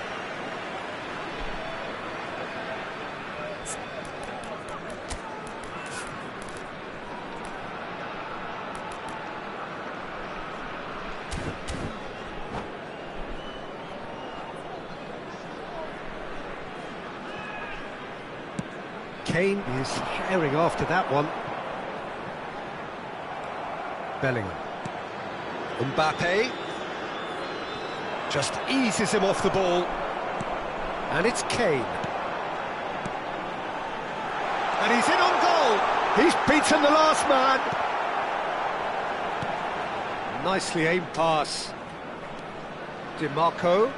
Kane is herring after that one. Bellingham. Mbappe. Just eases him off the ball. And it's Kane. And he's in on goal. He's beaten the last man. Nicely aimed pass. DiMarco.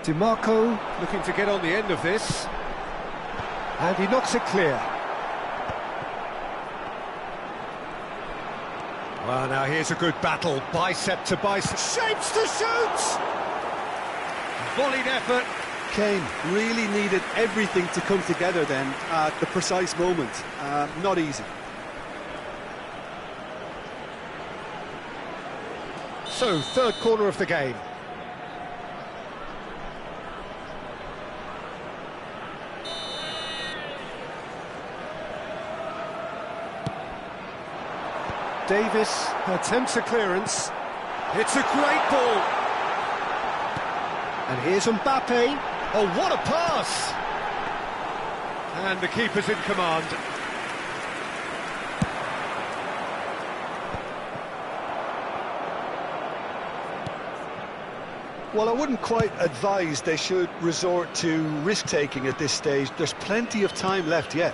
DiMarco looking to get on the end of this. And he knocks it clear. Well, now here's a good battle. Bicep to bicep. Shapes to shoot! Volleyed effort. Kane really needed everything to come together then at the precise moment. Not easy. So, third corner of the game. Davis attempts a clearance. It's a great ball. And here's Mbappe. Oh, what a pass! And the keeper's in command. Well, I wouldn't quite advise they should resort to risk-taking at this stage. There's plenty of time left yet.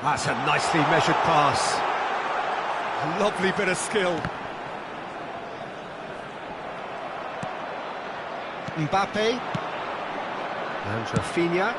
That's a nicely measured pass. A lovely bit of skill. Mbappe. And Rafinha.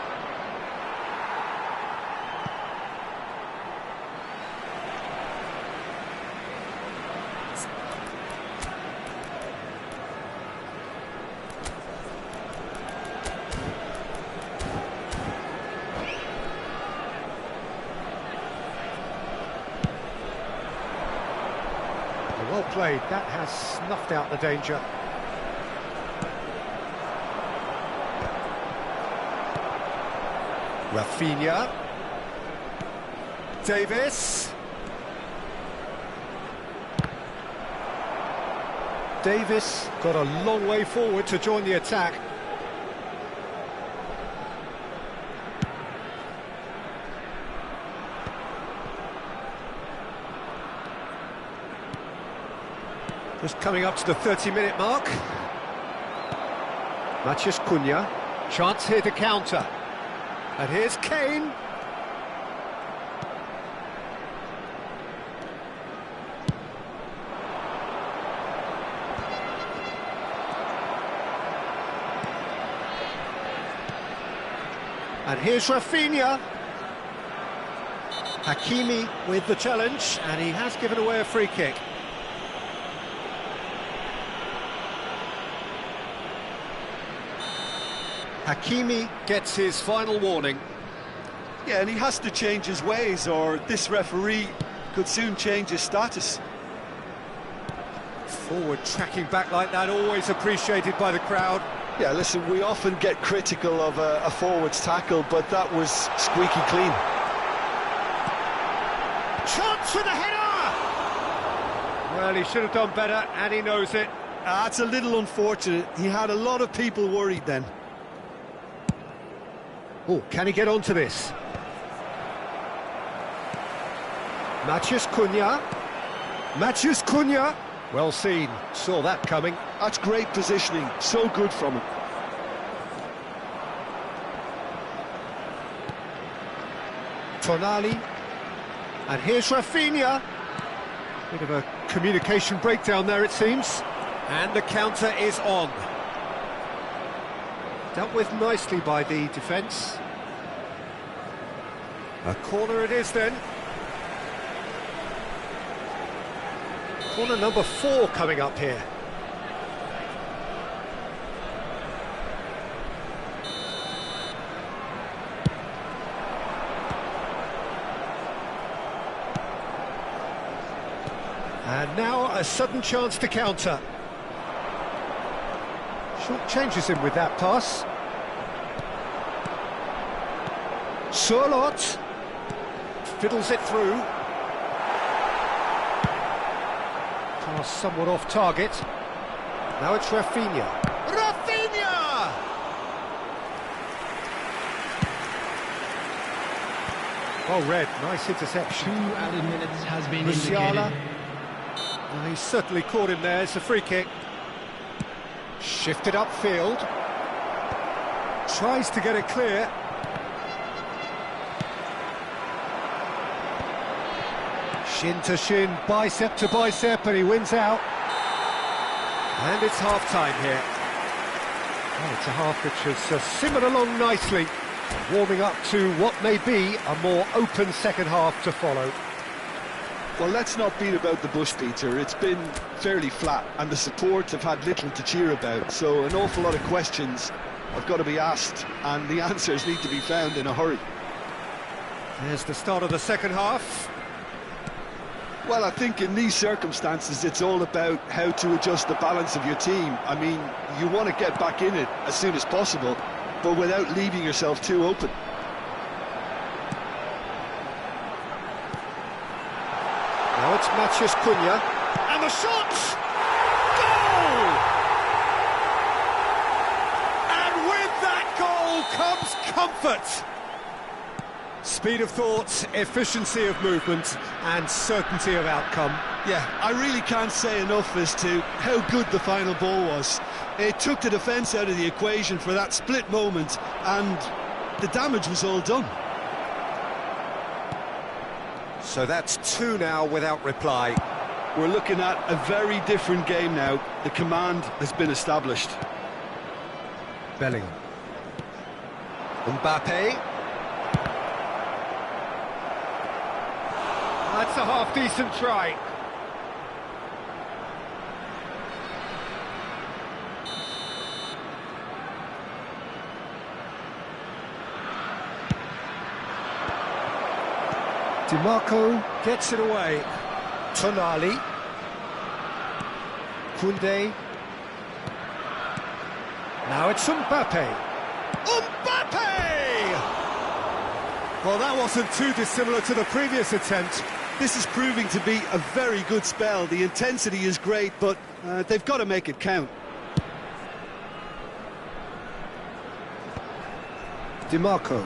Well played, that has snuffed out the danger. Rafinha. Davis. Davis got a long way forward to join the attack. Just coming up to the 30-minute mark. Matheus Cunha. Chance here to counter. And here's Kane. And here's Rafinha. Hakimi with the challenge, and he has given away a free kick. Hakimi gets his final warning. Yeah, and he has to change his ways, or this referee could soon change his status. Forward tracking back like that, always appreciated by the crowd. Yeah, listen, we often get critical of a forward's tackle, but that was squeaky clean. Chance for the header! Well, he should have done better, and he knows it. That's a little unfortunate. He had a lot of people worried then. Oh, can he get onto this? Matheus Cunha. Matheus Cunha. Well seen. Saw that coming. That's great positioning. So good from him. Tonali. And here's Rafinha. Bit of a communication breakdown there, it seems. And the counter is on. Dealt with nicely by the defence. A corner it is then. Corner number 4 coming up here. And now a sudden chance to counter. Short changes him with that pass. Sørloth fiddles it through. Pass somewhat off target. Now it's Rafinha. Rafinha! Well read, nice interception. 2 added minutes has been Musiala. indicated. Well, he certainly caught him there, it's a free kick. Shifted upfield. Tries to get it clear. Shin to shin, bicep to bicep, and he wins out. And it's half-time here. Well, it's a half which has simmered along nicely, warming up to what may be a more open second half to follow. Well, let's not beat about the bush, Peter. It's been fairly flat, and the support have had little to cheer about, so an awful lot of questions have got to be asked, and the answers need to be found in a hurry. There's the start of the second half. Well, I think in these circumstances it's all about how to adjust the balance of your team. I mean, you want to get back in it as soon as possible, but without leaving yourself too open. Now it's Matheus Cunha, and the shot! Goal! And with that goal comes comfort. Speed of thought, efficiency of movement, and certainty of outcome. Yeah, I really can't say enough as to how good the final ball was. It took the defence out of the equation for that split moment, and the damage was all done. So that's 2 now without reply. We're looking at a very different game now. The command has been established. Bellingham. Mbappe. That's a half-decent try. Dimarco gets it away. Tonali. Koundé. Now it's Mbappe. Mbappe! Well, that wasn't too dissimilar to the previous attempt. This is proving to be a very good spell. The intensity is great, but they've got to make it count. Dimarco.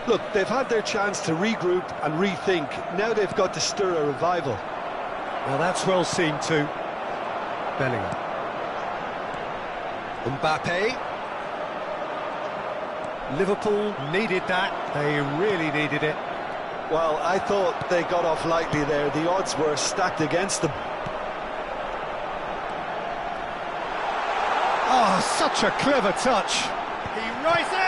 Look, they've had their chance to regroup and rethink. Now they've got to stir a revival. Well, that's well seen too. Bellingham. Mbappe. Liverpool needed that. They really needed it. Well, I thought they got off lightly there. The odds were stacked against them. Oh, such a clever touch. He rises!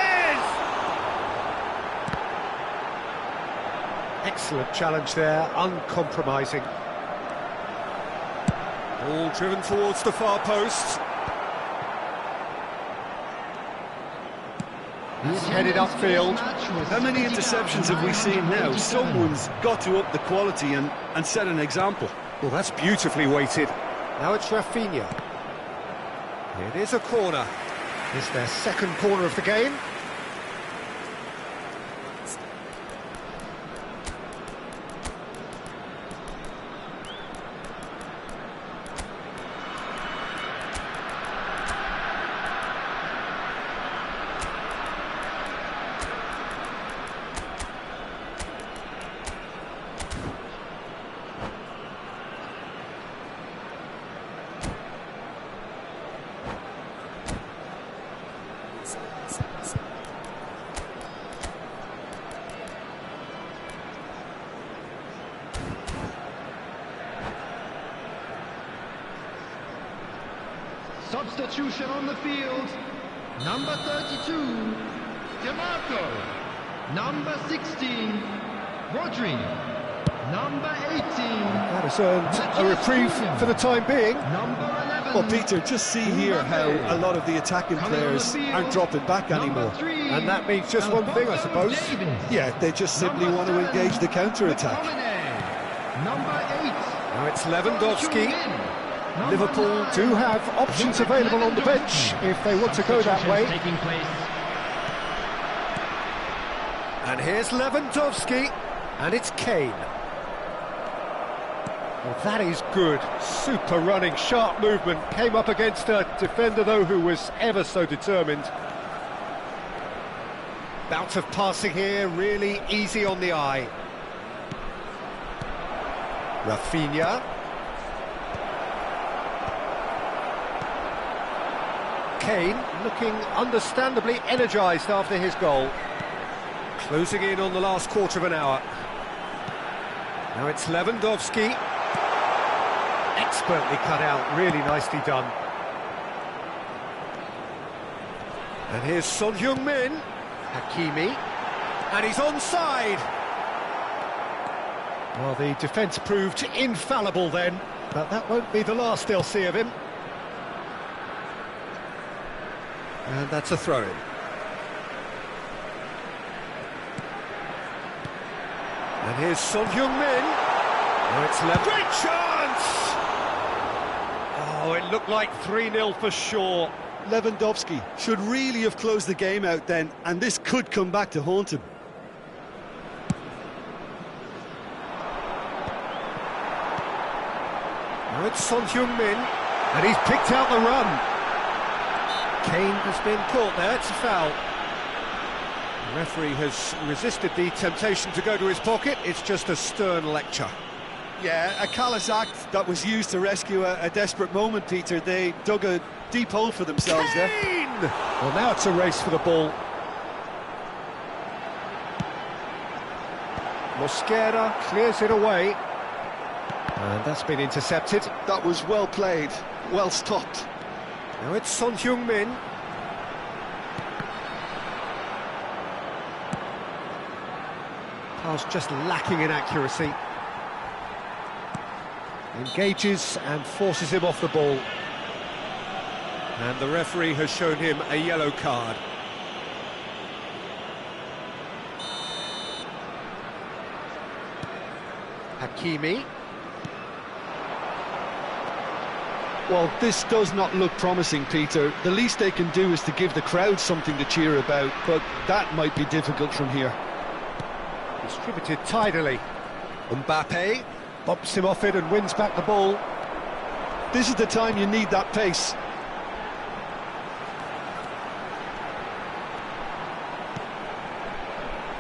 Excellent challenge there, uncompromising. Ball driven towards the far post. He's headed upfield. How many interceptions have we seen now? Someone's got to up the quality and set an example. Well, that's beautifully weighted. Now it's Rafinha. It is a corner. It's their second corner of the game. Substitution on the field. Number 32, Dimarco. Number 16, Rodri. Number 18. That has earned a reprieve for the time being. Number 11. Well, Peter, just see here how a lot of the attacking players aren't dropping back anymore. And that means just one thing, I suppose. Yeah, they just simply want to engage the counter-attack. Number 8. Now it's Lewandowski. Liverpool do have options available on the bench if they want to go that way. And here's Lewandowski, and it's Kane. Well, that is good. Super running, sharp movement. Came up against a defender, though, who was ever so determined. Bout of passing here, really easy on the eye. Rafinha. Kane looking understandably energised after his goal. Closing in on the last quarter of an hour. Now it's Lewandowski. Expertly cut out, really nicely done. And here's Son Heung-min. Hakimi. And he's onside. Well, the defence proved infallible then, but that won't be the last they'll see of him. And that's a throw-in. And here's Son Heung-min. Now it's left. Great chance! Oh, it looked like 3-0 for sure. Lewandowski should really have closed the game out then, and this could come back to haunt him. Now it's Son Heung-min, and he's picked out the run. Kane has been caught there, it's a foul. The referee has resisted the temptation to go to his pocket, it's just a stern lecture. Yeah, a callous act that was used to rescue a desperate moment, Peter. They dug a deep hole for themselves there. Kane! Well, now it's a race for the ball. Mosquera clears it away. And that's been intercepted. That was well played, well stopped. Now it's Son Heung-min. Pass just lacking in accuracy. Engages and forces him off the ball. And the referee has shown him a yellow card. Hakimi. Well, this does not look promising, Peter. The least they can do is to give the crowd something to cheer about, but that might be difficult from here. Distributed tidily. Mbappe bumps him off it and wins back the ball. This is the time you need that pace.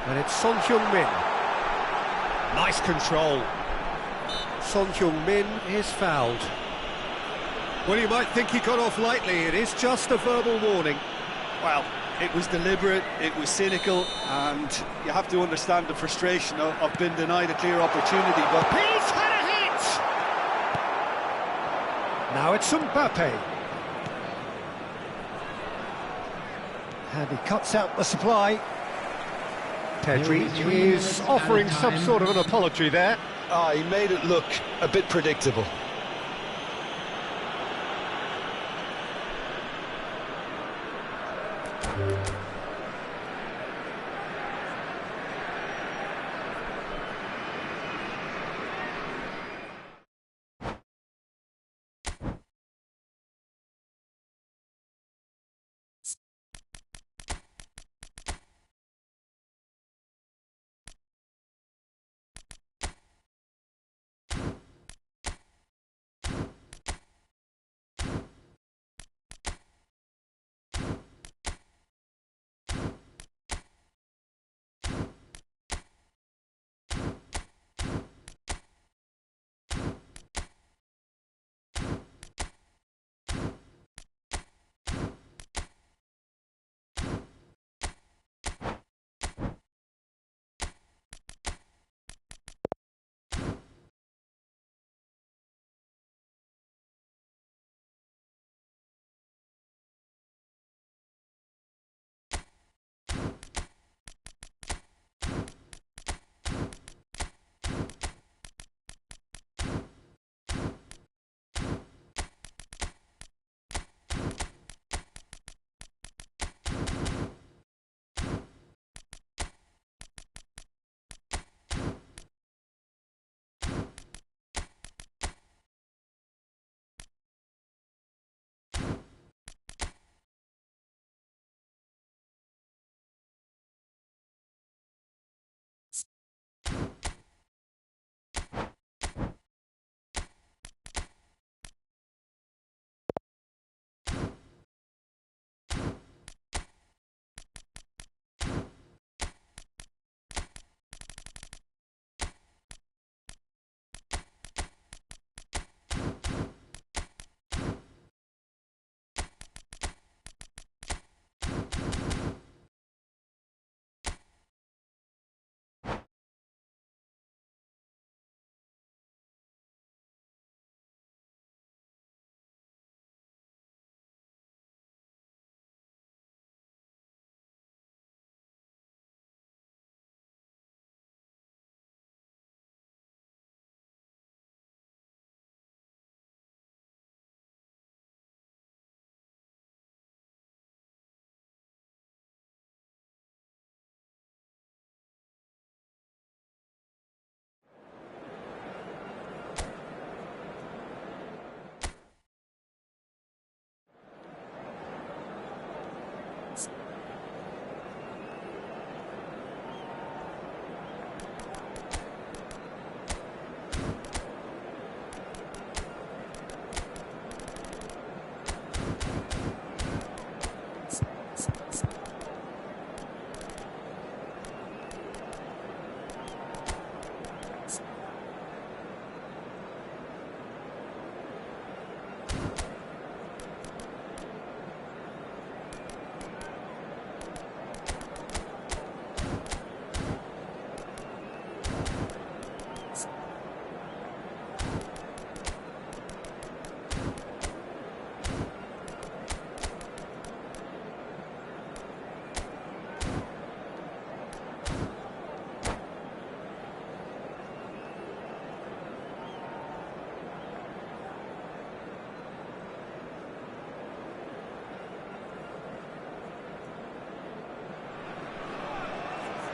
And it's Son Heung-min. Nice control. Son Heung-min is fouled. Well, you might think he got off lightly. It is just a verbal warning. Well, it was deliberate, it was cynical, and you have to understand the frustration of being denied a clear opportunity, but... He's had a hit! Now it's Mbappe. And he cuts out the supply. Pedri is offering some sort of an apology there. He made it look a bit predictable.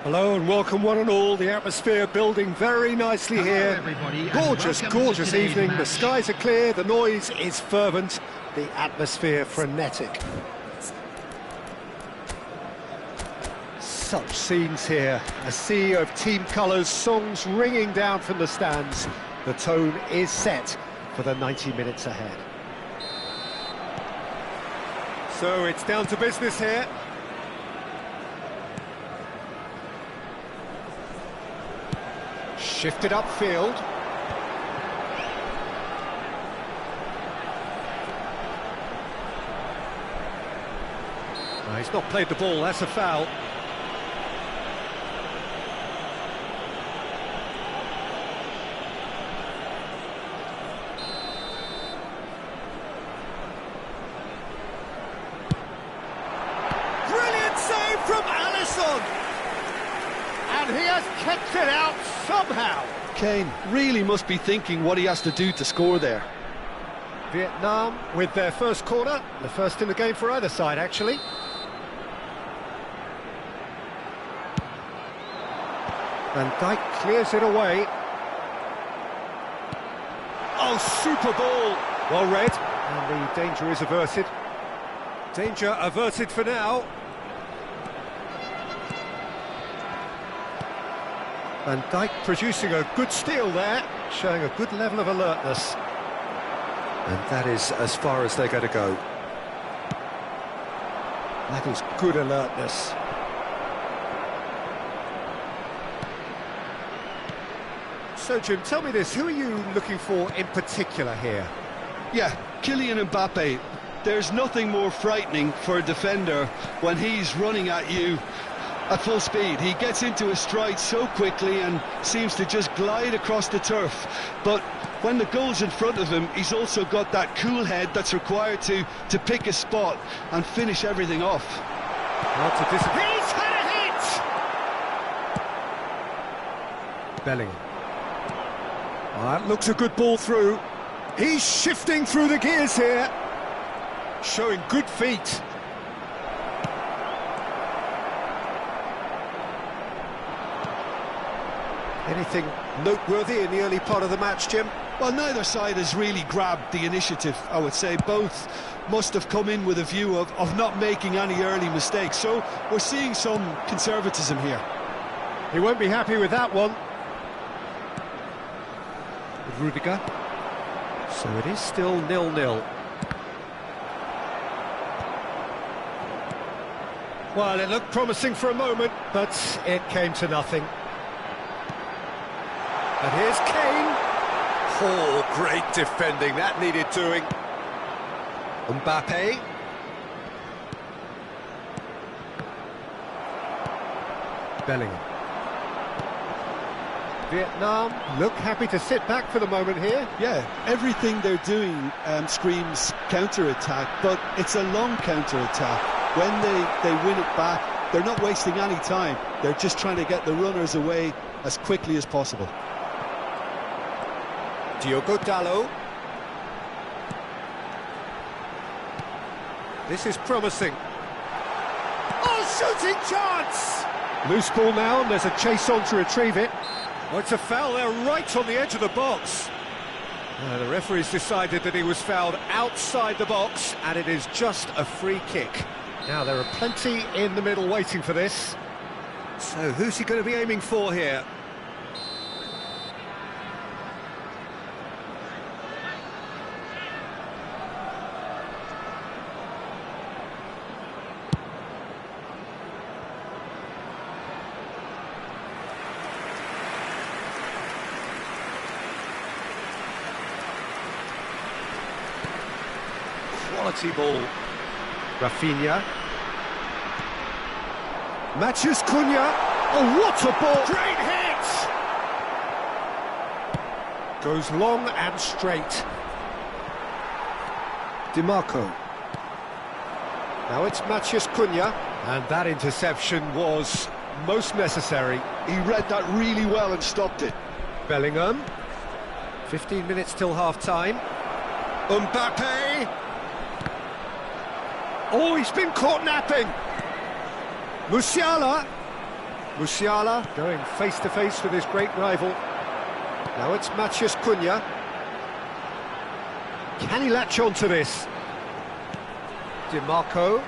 Hello and welcome one and all. The atmosphere building very nicely Hello, here. everybody, and Gorgeous, welcome to gorgeous today's evening. The match. skies are clear, the noise is fervent, the atmosphere frenetic. Such scenes here. A sea of team colours, songs ringing down from the stands. The tone is set for the 90 minutes ahead. So it's down to business here. Shifted upfield. He's not played the ball, that's a foul. Brilliant save from Alisson! And he has kept it out somehow. Kane really must be thinking what he has to do to score there. Vietnam with their first corner, the first in the game for either side, actually. Van Dijk clears it away. Oh, super ball! Well read, and the danger is averted. Danger averted for now. Van Dijk producing a good steal there, showing a good level of alertness. And that is as far as they're going to go. That is good alertness. So, Jim, tell me this, who are you looking for in particular here? Yeah, Kylian Mbappe. There's nothing more frightening for a defender when he's running at you at full speed. He gets into a stride so quickly and seems to just glide across the turf. But when the goal's in front of him, he's also got that cool head that's required to pick a spot and finish everything off. Not to disappoint. He's had a hit! Bellingham. That looks a good ball through. He's shifting through the gears here. Showing good feet. Anything noteworthy in the early part of the match, Jim? Well, neither side has really grabbed the initiative, I would say. Both must have come in with a view of not making any early mistakes. So we're seeing some conservatism here. He won't be happy with that one. With Rudiger. So it is still 0-0. Well, it looked promising for a moment, but it came to nothing. And here's Kane. Oh, great defending, that needed doing. Mbappe. Bellingham. Vietnam look happy to sit back for the moment here. Yeah, everything they're doing screams counter-attack, but it's a long counter-attack. When they win it back, they're not wasting any time. They're just trying to get the runners away as quickly as possible. Diogo Dalot. This is promising. Oh, shooting chance! Loose ball now, and there's a chase on to retrieve it. Oh, it's a foul there right on the edge of the box. The referee's decided that he was fouled outside the box, and it is just a free kick. Now, there are plenty in the middle waiting for this. So, who's he going to be aiming for here? Quality ball. Rafinha. Matheus Cunha. Oh, what a ball! Great hit! Goes long and straight. DiMarco. Now it's Matheus Cunha. And that interception was most necessary. He read that really well and stopped it. Bellingham. 15 minutes till half-time. Mbappe. Oh, he's been caught napping. Musiala. Musiala going face-to-face with his great rival. Now it's Matheus Cunha. Can he latch on to this? Di Marco.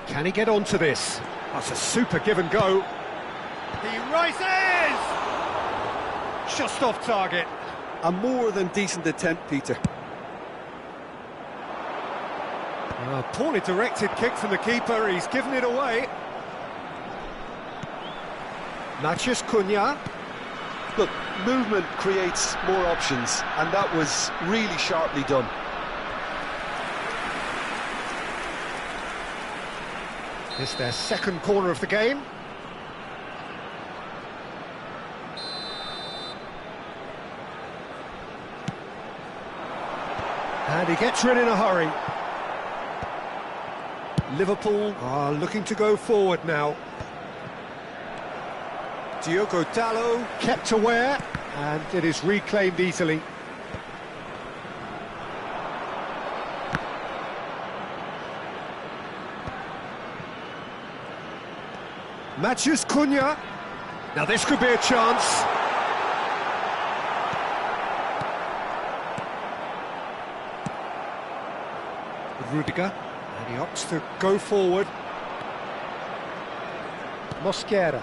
Can he get onto this? That's a super give and go. He rises! Just off target. A more than decent attempt, Peter. A poorly directed kick from the keeper, he's given it away. Matheus Cunha. Look, movement creates more options, and that was really sharply done. It's their second corner of the game. And he gets rid in a hurry. Liverpool are looking to go forward now. Diogo Dalot kept aware, and it is reclaimed easily. Matheus Cunha. Now this could be a chance. Rudiger, and he opts to go forward. Mosquera.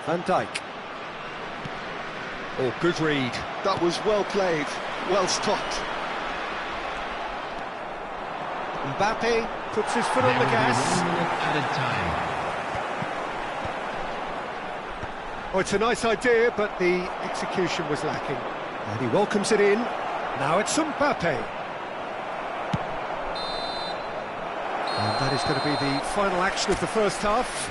Van Dijk. Oh, good read. That was well played, well stopped. Mbappe puts his foot on the gas. Added time. Oh, it's a nice idea, but the execution was lacking. And he welcomes it in. Now it's Mbappe. And that is going to be the final action of the first half.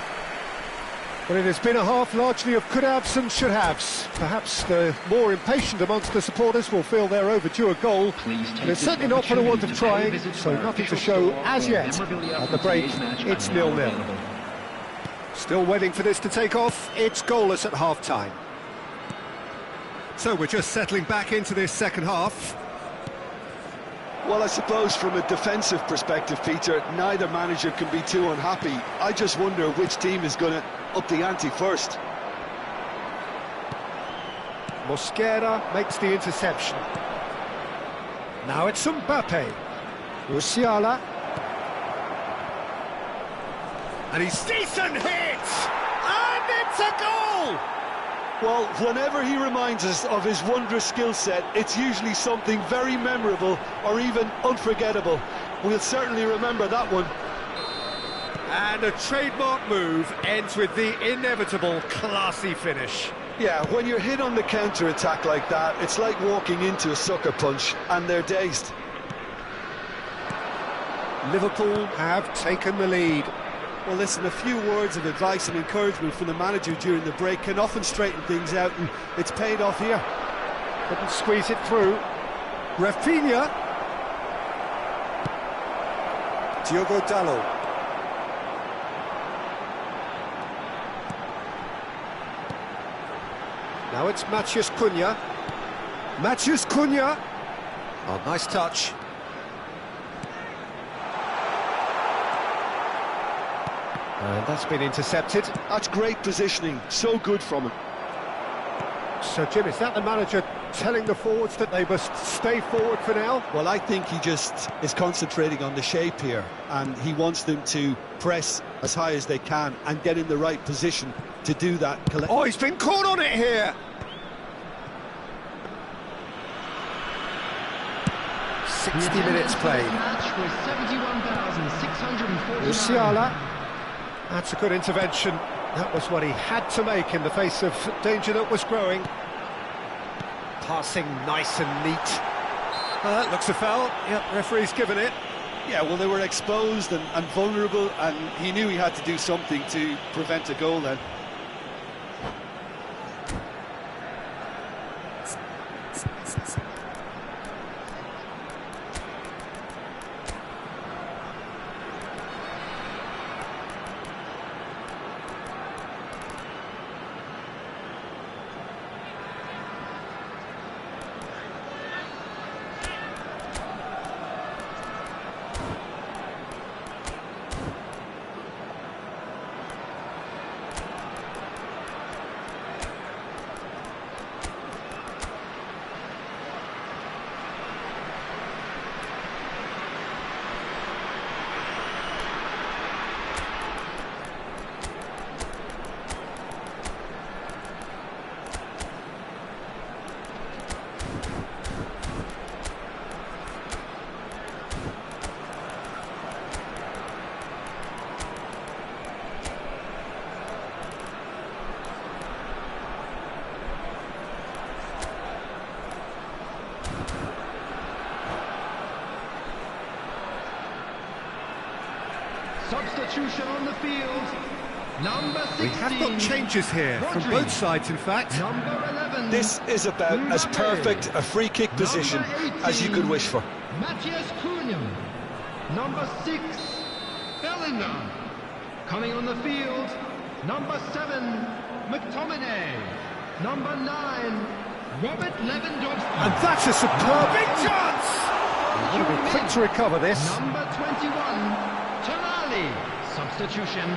But it has been a half largely of could-haves and should-haves. Perhaps the more impatient amongst the supporters will feel they're overdue a goal. And it's certainly not for the want of trying, so nothing to show as yet. At the break, it's 0-0. Still waiting for this to take off. It's goalless at half-time. So we're just settling back into this second half. Well, I suppose from a defensive perspective, Peter, neither manager can be too unhappy. I just wonder which team is going to up the ante first. Mosquera makes the interception. Now it's Mbappe. Musiala. And he's decent hit! And it's a goal! Well, whenever he reminds us of his wondrous skill set, it's usually something very memorable or even unforgettable. We'll certainly remember that one. And a trademark move ends with the inevitable classy finish. Yeah, when you're hit on the counter-attack like that, it's like walking into a sucker punch, and they're dazed. Liverpool have taken the lead. Well, listen, a few words of advice and encouragement from the manager during the break can often straighten things out, and it's paid off here. Couldn't squeeze it through. Rafinha. Diogo Dalot. Now it's Matheus Cunha. Matheus Cunha. Oh, nice touch. And that's been intercepted. That's great positioning, so good from him. So, Jim, is that the manager telling the forwards that they must stay forward for now? Well, I think he just is concentrating on the shape here, and he wants them to press as high as they can and get in the right position to do that. Oh, he's been caught on it here! 60 minutes played. Match with 71,649. Musiala. That's a good intervention. That was what he had to make in the face of danger that was growing. Passing nice and neat. Looks a foul. Yep, referee's given it. Yeah, well, they were exposed and vulnerable, and he knew he had to do something to prevent a goal then. Substitution on the field. Number 16. We have got changes here from Rodri. both sides, in fact. Number 11. This is about as Mbappe. perfect a free kick position as you could wish for. Matthias Cunha. Number 6. Bellingham. Coming on the field. Number 7. McTominay. Number 9. Robert Lewandowski. And that's a superb big chance! He'll be quick to recover this. Number 21. Tonali. Substitution.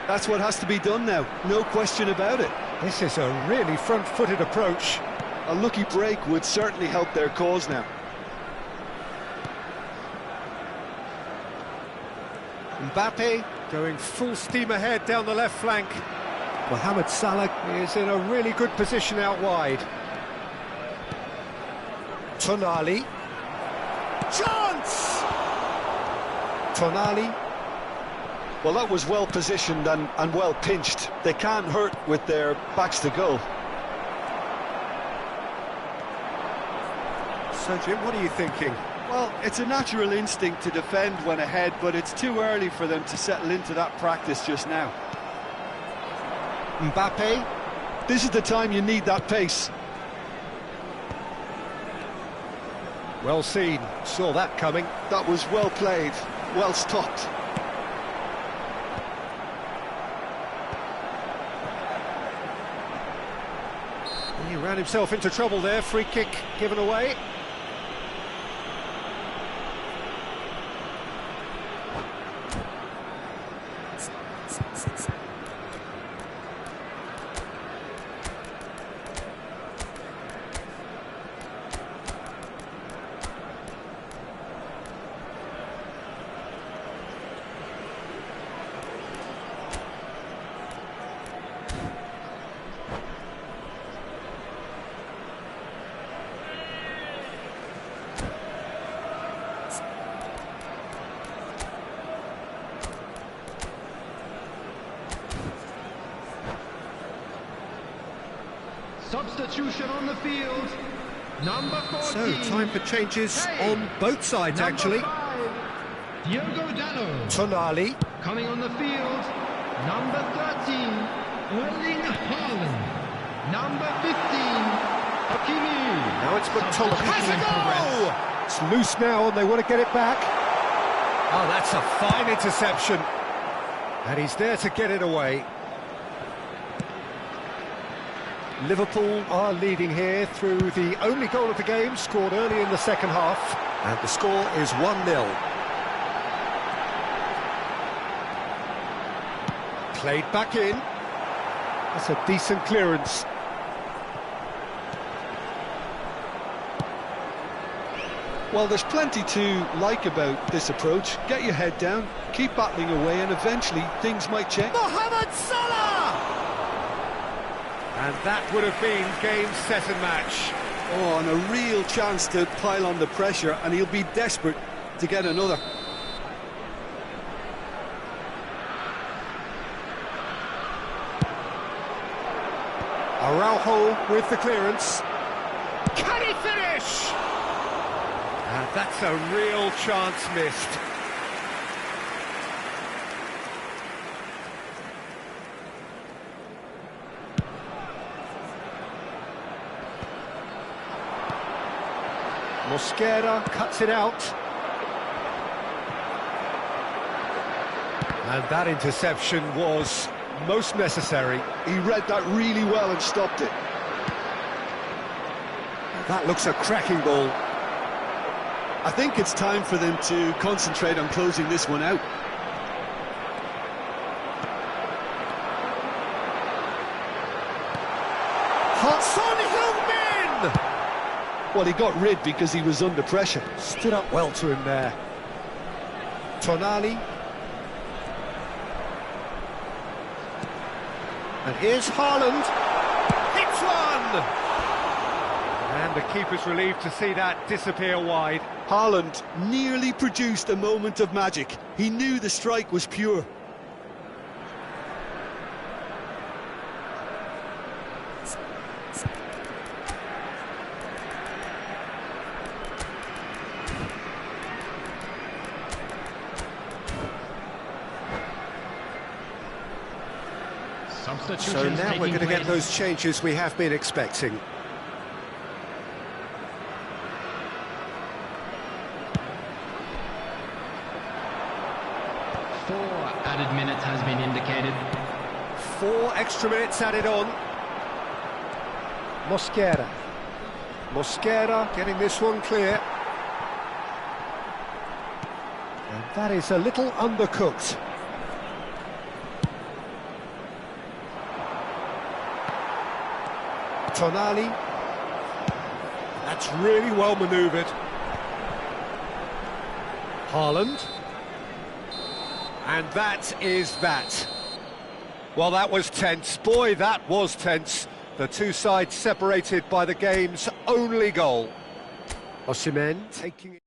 That's what has to be done now, no question about it. This is a really front-footed approach. A lucky break would certainly help their cause now. Mbappe going full steam ahead down the left flank. Mohamed Salah is in a really good position out wide. Tonali. Chance! Tonali. Well, that was well positioned and well pinched. They can't hurt with their backs to goal. So, Jim, what are you thinking? Well, it's a natural instinct to defend when ahead, but it's too early for them to settle into that practice just now. Mbappe. This is the time you need that pace. Well seen, saw that coming. That was well played, well stopped. He ran himself into trouble there, free kick given away. Substitution on the field. Number 14. So, time for changes on both sides, Number actually. 5, Diogo Dalot. Tonali. Coming on the field. Number 13. Erling Haaland. Number 15. Hakimi. Now it's McTominay. Substitution in progress. It's loose now and they want to get it back. Oh, that's a fine interception. And he's there to get it away. Liverpool are leading here through the only goal of the game, scored early in the second half. And the score is 1-0. Played back in. That's a decent clearance. Well, there's plenty to like about this approach. Get your head down, keep battling away, and eventually things might change. Mohamed Salah! And that would have been game, set and match. Oh, and a real chance to pile on the pressure, and he'll be desperate to get another. Araujo with the clearance. Can he finish? And that's a real chance missed. Mosquera cuts it out. And that interception was most necessary. He read that really well and stopped it. That looks a cracking ball. I think it's time for them to concentrate on closing this one out. Son Heung-min! Well, he got rid because he was under pressure. Stood up well to him there. Tonali. And here's Haaland. Hits one! And the keeper's relieved to see that disappear wide. Haaland nearly produced a moment of magic. He knew the strike was pure. substitutions So now we're taking going to get place. those changes we have been expecting. Four added minutes has been indicated. 4 extra minutes added on. Mosquera. Mosquera getting this one clear. And that is a little undercooked. Tonali. That's really well manoeuvred. Haaland. And that is that. Well, that was tense. Boy, that was tense. The two sides separated by the game's only goal. Osimhen taking it.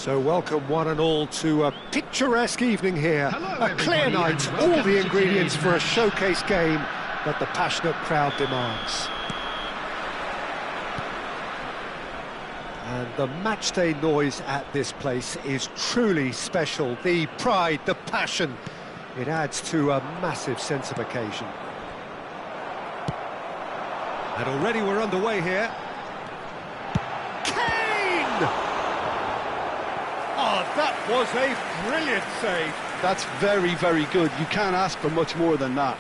So welcome one and all to a picturesque evening here. Hello, A clear everybody, night, and all welcome the to ingredients today's for a showcase game that the passionate crowd demands. And the matchday noise at this place is truly special. The pride, the passion, it adds to a massive sense of occasion. And already we're underway here. Kane! Oh, that was a brilliant save. That's very, very good. You can't ask for much more than that.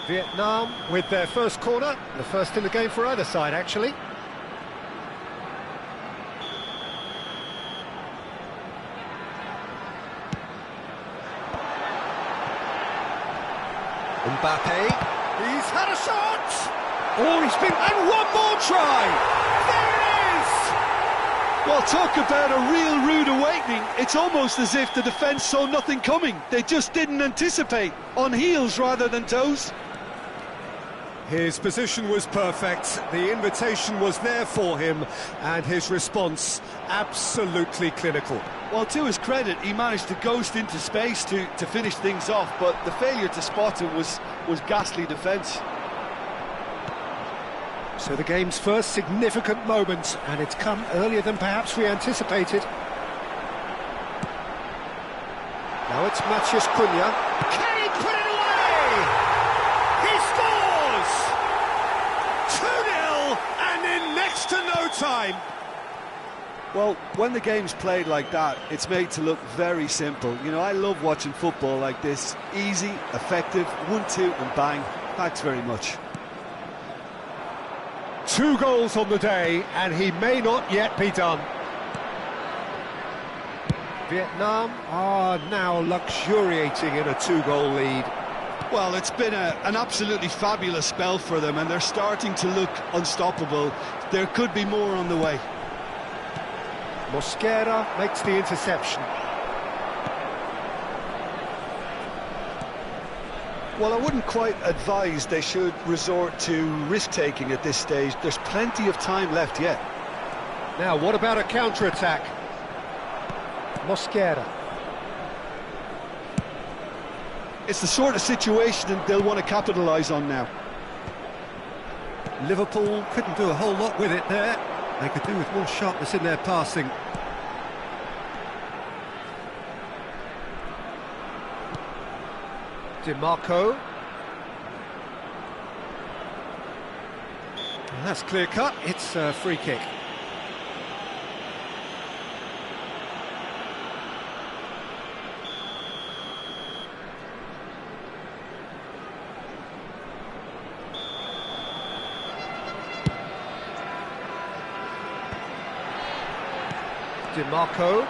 Vietnam with their first corner, the first in the game for either side, actually. Mbappe, he's had a shot! Oh, he's been... And one more try! There it is! Well, talk about a real rude awakening. It's almost as if the defence saw nothing coming. They just didn't anticipate. On heels rather than toes. His position was perfect, the invitation was there for him, and his response absolutely clinical. Well, to his credit, he managed to ghost into space to finish things off, but the failure to spot him was ghastly defence. So the game's first significant moment, and it's come earlier than perhaps we anticipated. Now it's Matheus Cunha. Can he put it away? He scores! 2-0, and in next to no time. Well, when the game's played like that, it's made to look very simple. You know, I love watching football like this. Easy, effective, 1-2 and bang. Thanks very much. 2 goals on the day, and he may not yet be done. Vietnam are now luxuriating in a 2-goal lead. Well, it's been an absolutely fabulous spell for them, and they're starting to look unstoppable. There could be more on the way. Mosquera makes the interception. Well, I wouldn't quite advise they should resort to risk-taking at this stage. There's plenty of time left yet. Now, what about a counter-attack? Mosquera. It's the sort of situation they'll want to capitalise on now. Liverpool couldn't do a whole lot with it there. They could do with more sharpness in their passing. DiMarco. And that's clear cut, it's a free kick. DiMarco.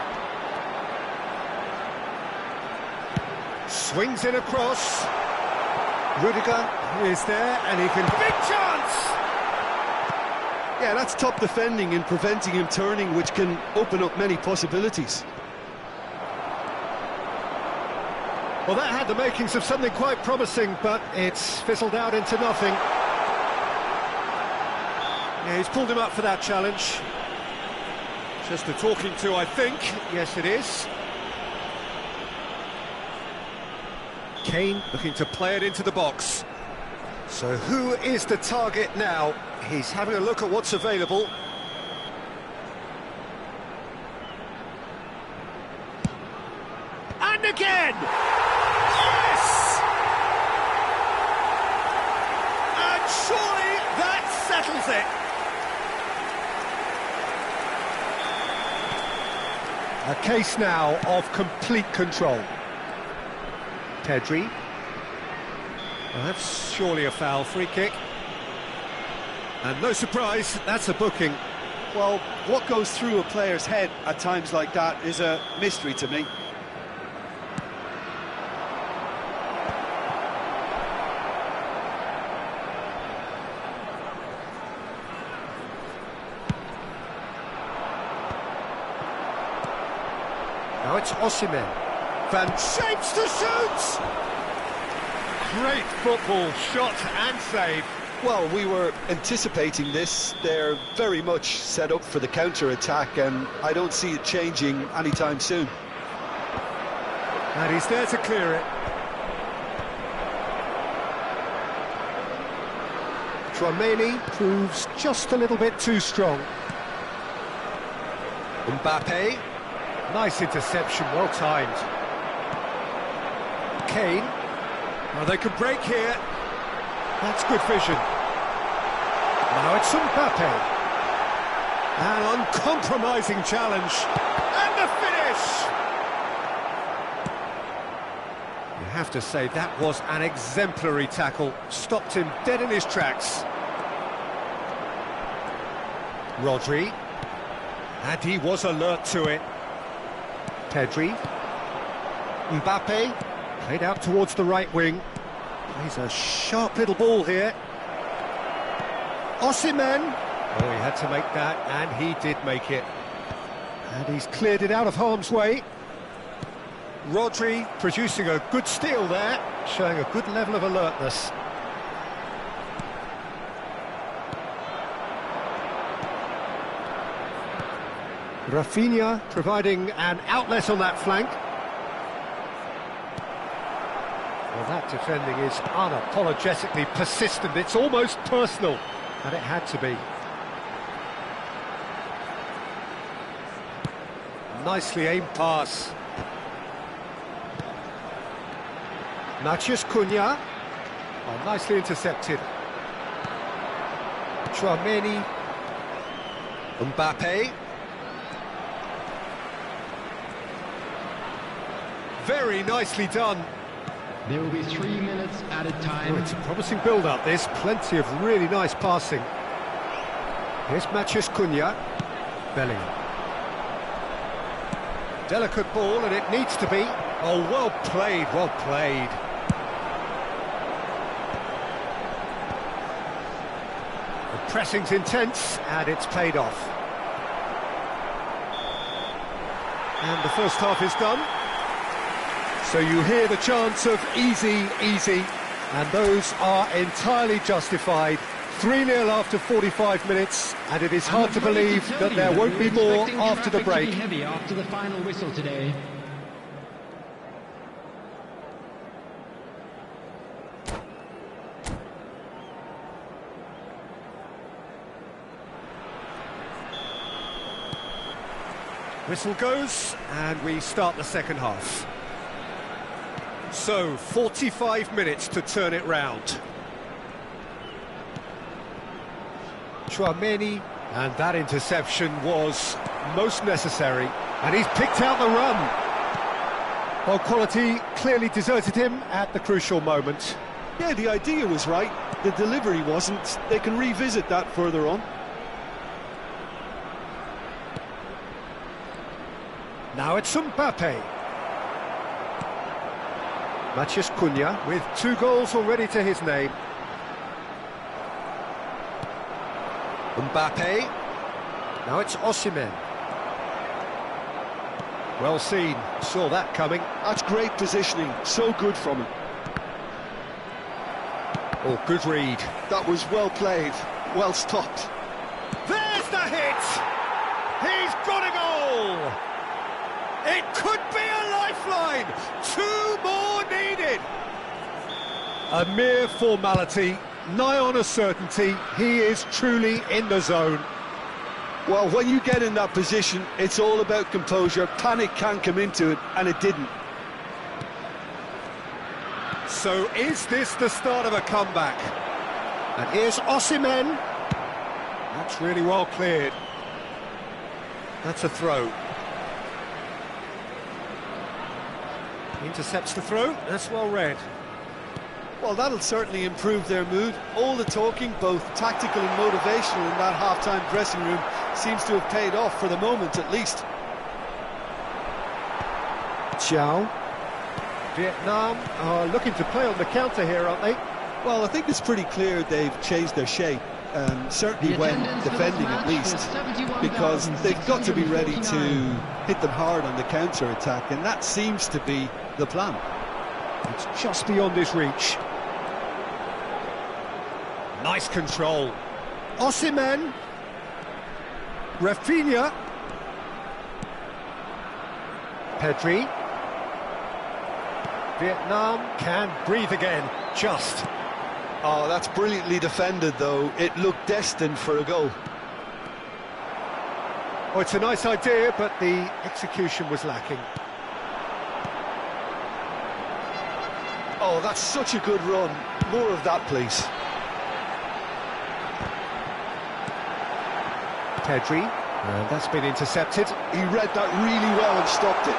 Swings in across. Rudiger is there, and he can... Big chance! Yeah, that's top defending and preventing him turning, which can open up many possibilities. Well, that had the makings of something quite promising, but it's fizzled out into nothing. Yeah, he's pulled him up for that challenge. Just a talking to, I think. Yes, it is. Kane looking to play it into the box. So who is the target now? He's having a look at what's available. And again! Yes! And surely that settles it. A case now of complete control. Pedri. Well, that's surely a foul, free kick. And no surprise, that's a booking. Well, what goes through a player's head at times like that is a mystery to me. Now it's Osimhen. Van shapes to shoot! Great football, shot and save. Well, we were anticipating this. They're very much set up for the counter-attack, and I don't see it changing anytime soon. And he's there to clear it. Tchouaméni proves just a little bit too strong. Mbappe. Nice interception, well timed. Kane. Well, they could break here. That's good vision. Now it's Mbappe. An uncompromising challenge. And the finish! You have to say that was an exemplary tackle. Stopped him dead in his tracks. Rodri. And he was alert to it. Pedri. Mbappe. Played out towards the right wing. He's a sharp little ball here. Osimhen. Oh, he had to make that, and he did make it. And he's cleared it out of harm's way. Rodri producing a good steal there, showing a good level of alertness. Rafinha providing an outlet on that flank. Well, that defending is unapologetically persistent. It's almost personal, and it had to be. Nicely aimed pass. Matheus Cunha. Oh, nicely intercepted. Tchouaméni. Mbappe. Very nicely done. There will be 3 minutes added time. Oh, it's a promising build-up, this. Plenty of really nice passing. Here's Matheus Cunha. Bellingham. Delicate ball, and it needs to be. Oh, well played, well played. The pressing's intense, and it's paid off. And the first half is done. So you hear the chants of easy, easy, and those are entirely justified. 3-0 after 45 minutes, and it is hard to believe that there won't be more after the break. Heavy after the final whistle today. Whistle goes, and we start the second half. So, 45 minutes to turn it round. Tchouaméni, and that interception was most necessary, and he's picked out the run. Well, quality clearly deserted him at the crucial moment. Yeah, the idea was right, the delivery wasn't. They can revisit that further on. Now it's Mbappe. Matheus Cunha with 2 goals already to his name. Mbappe. Now it's Osimhen. Well seen, saw that coming. That's great positioning, so good from him. Oh, good read. That was well played, well stopped. There's the hit! He's got a goal! It could be a lifeline! 2 more needed! A mere formality, nigh on a certainty. He is truly in the zone. Well, when you get in that position, it's all about composure. Panic can come into it, and it didn't. So is this the start of a comeback? And here's Osimhen. That's really well cleared. That's a throw. Intercepts the throw, that's well read. Well, that'll certainly improve their mood. All the talking, both tactical and motivational, in that half-time dressing room seems to have paid off for the moment, at least. Thiaw. Vietnam are looking to play on the counter here, aren't they? Well, I think it's pretty clear they've changed their shape, certainly when defending at least, because they've got to be ready to hit them hard on the counter-attack, and that seems to be the plan. It's just beyond his reach. Nice control. Osimhen. Rafinha. Pedri. Vietnam can breathe again, just. Oh, that's brilliantly defended, though. It looked destined for a goal. Oh, it's a nice idea, but the execution was lacking. Oh, that's such a good run. More of that, please. Pedri, and that's been intercepted. He read that really well and stopped it.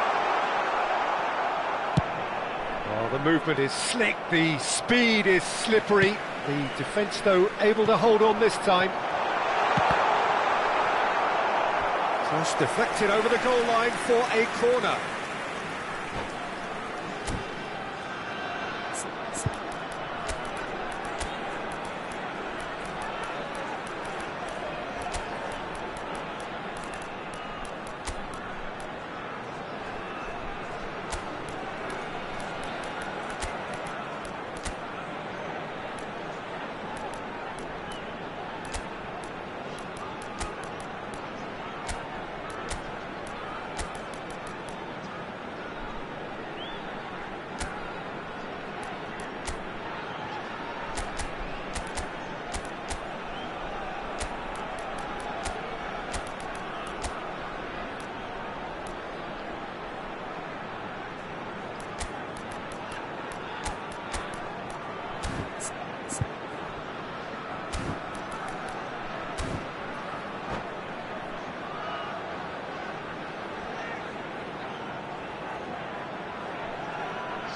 Well, the movement is slick, the speed is slippery. The defence, though, able to hold on this time. Cross deflected over the goal line for a corner.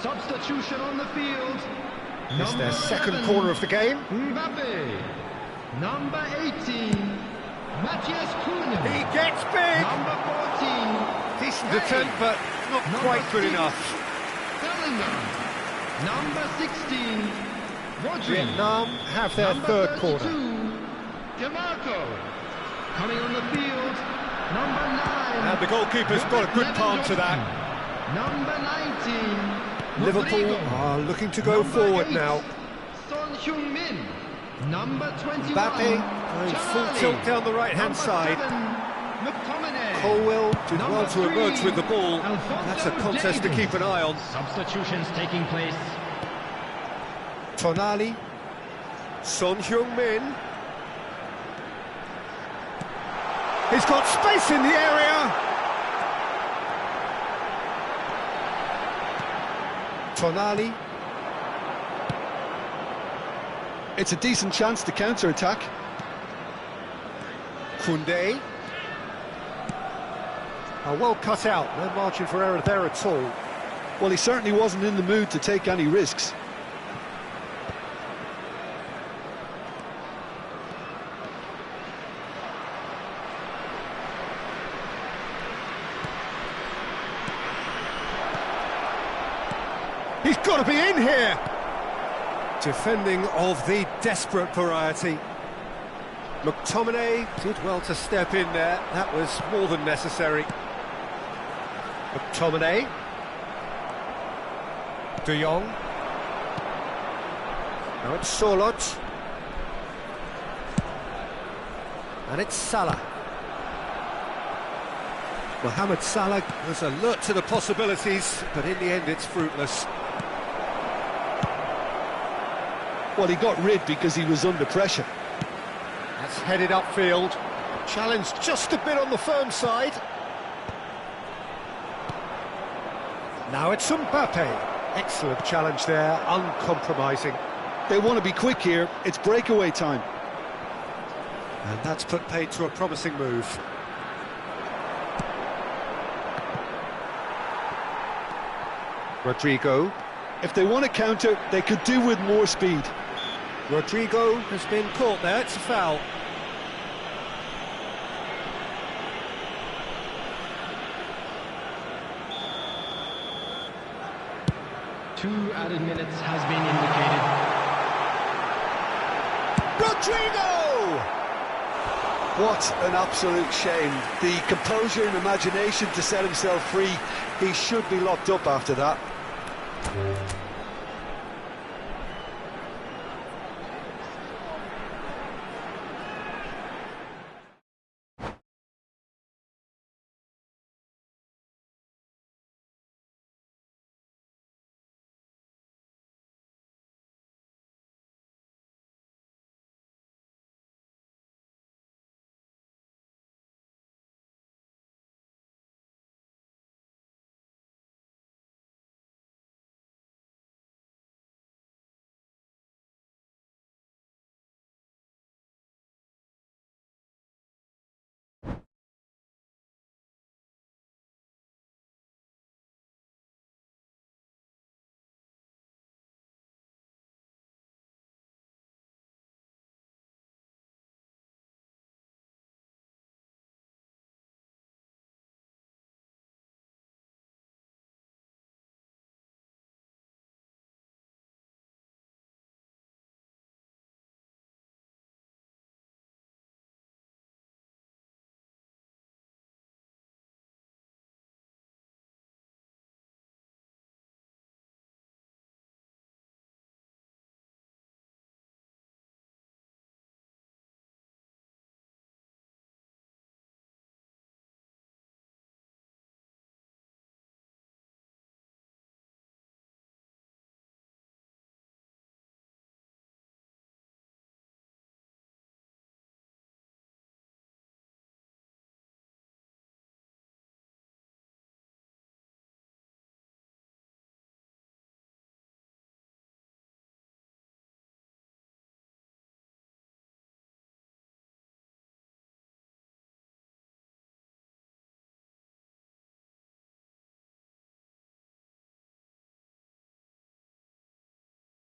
Substitution on the field. It's their second 7, corner of the game. Mbappe. Number 18, Matthias Cunha. He gets big. Number 14, Decent Hey. attempt, but not Number quite good 6, enough. Bellingham. Number 16, Rodri. Vietnam have their Number third 32, corner. DeMarco. Coming on the field, number 9. And the goalkeeper's got a good palm to that. Number 19, Liverpool Rodrigo. are looking to go Number forward 8, now. Son Heung-min. Number 21, Mbappe going full Jalali. tilt down the right-hand Number side. 7, McTominay. Colwell did Number well to emerge 3, with the ball. Alphonso That's a contest to Davies. keep an eye on. Substitutions taking place. Tonali, Son Heung-min. He's got space in the area. Tonali, It's a decent chance to counter-attack. Koundé. Well cut out, no margin for error there at all. Well, he certainly wasn't in the mood to take any risks. He's got to be in here! Defending of the desperate variety. McTominay did well to step in there. That was more than necessary. McTominay. De Jong. Now it's Sorloth. And it's Salah. Mohamed Salah was alert to the possibilities, but in the end it's fruitless. Well, he got rid because he was under pressure. That's headed upfield. Challenged just a bit on the firm side. Now it's Mbappe. Excellent challenge there, uncompromising. They want to be quick here. It's breakaway time. And that's put paid to a promising move. Rodrigo. If they want to counter, they could do with more speed. Rodrigo has been caught there, it's a foul. Two added minutes has been indicated. Rodrigo! What an absolute shame. The composure and imagination to set himself free. He should be locked up after that.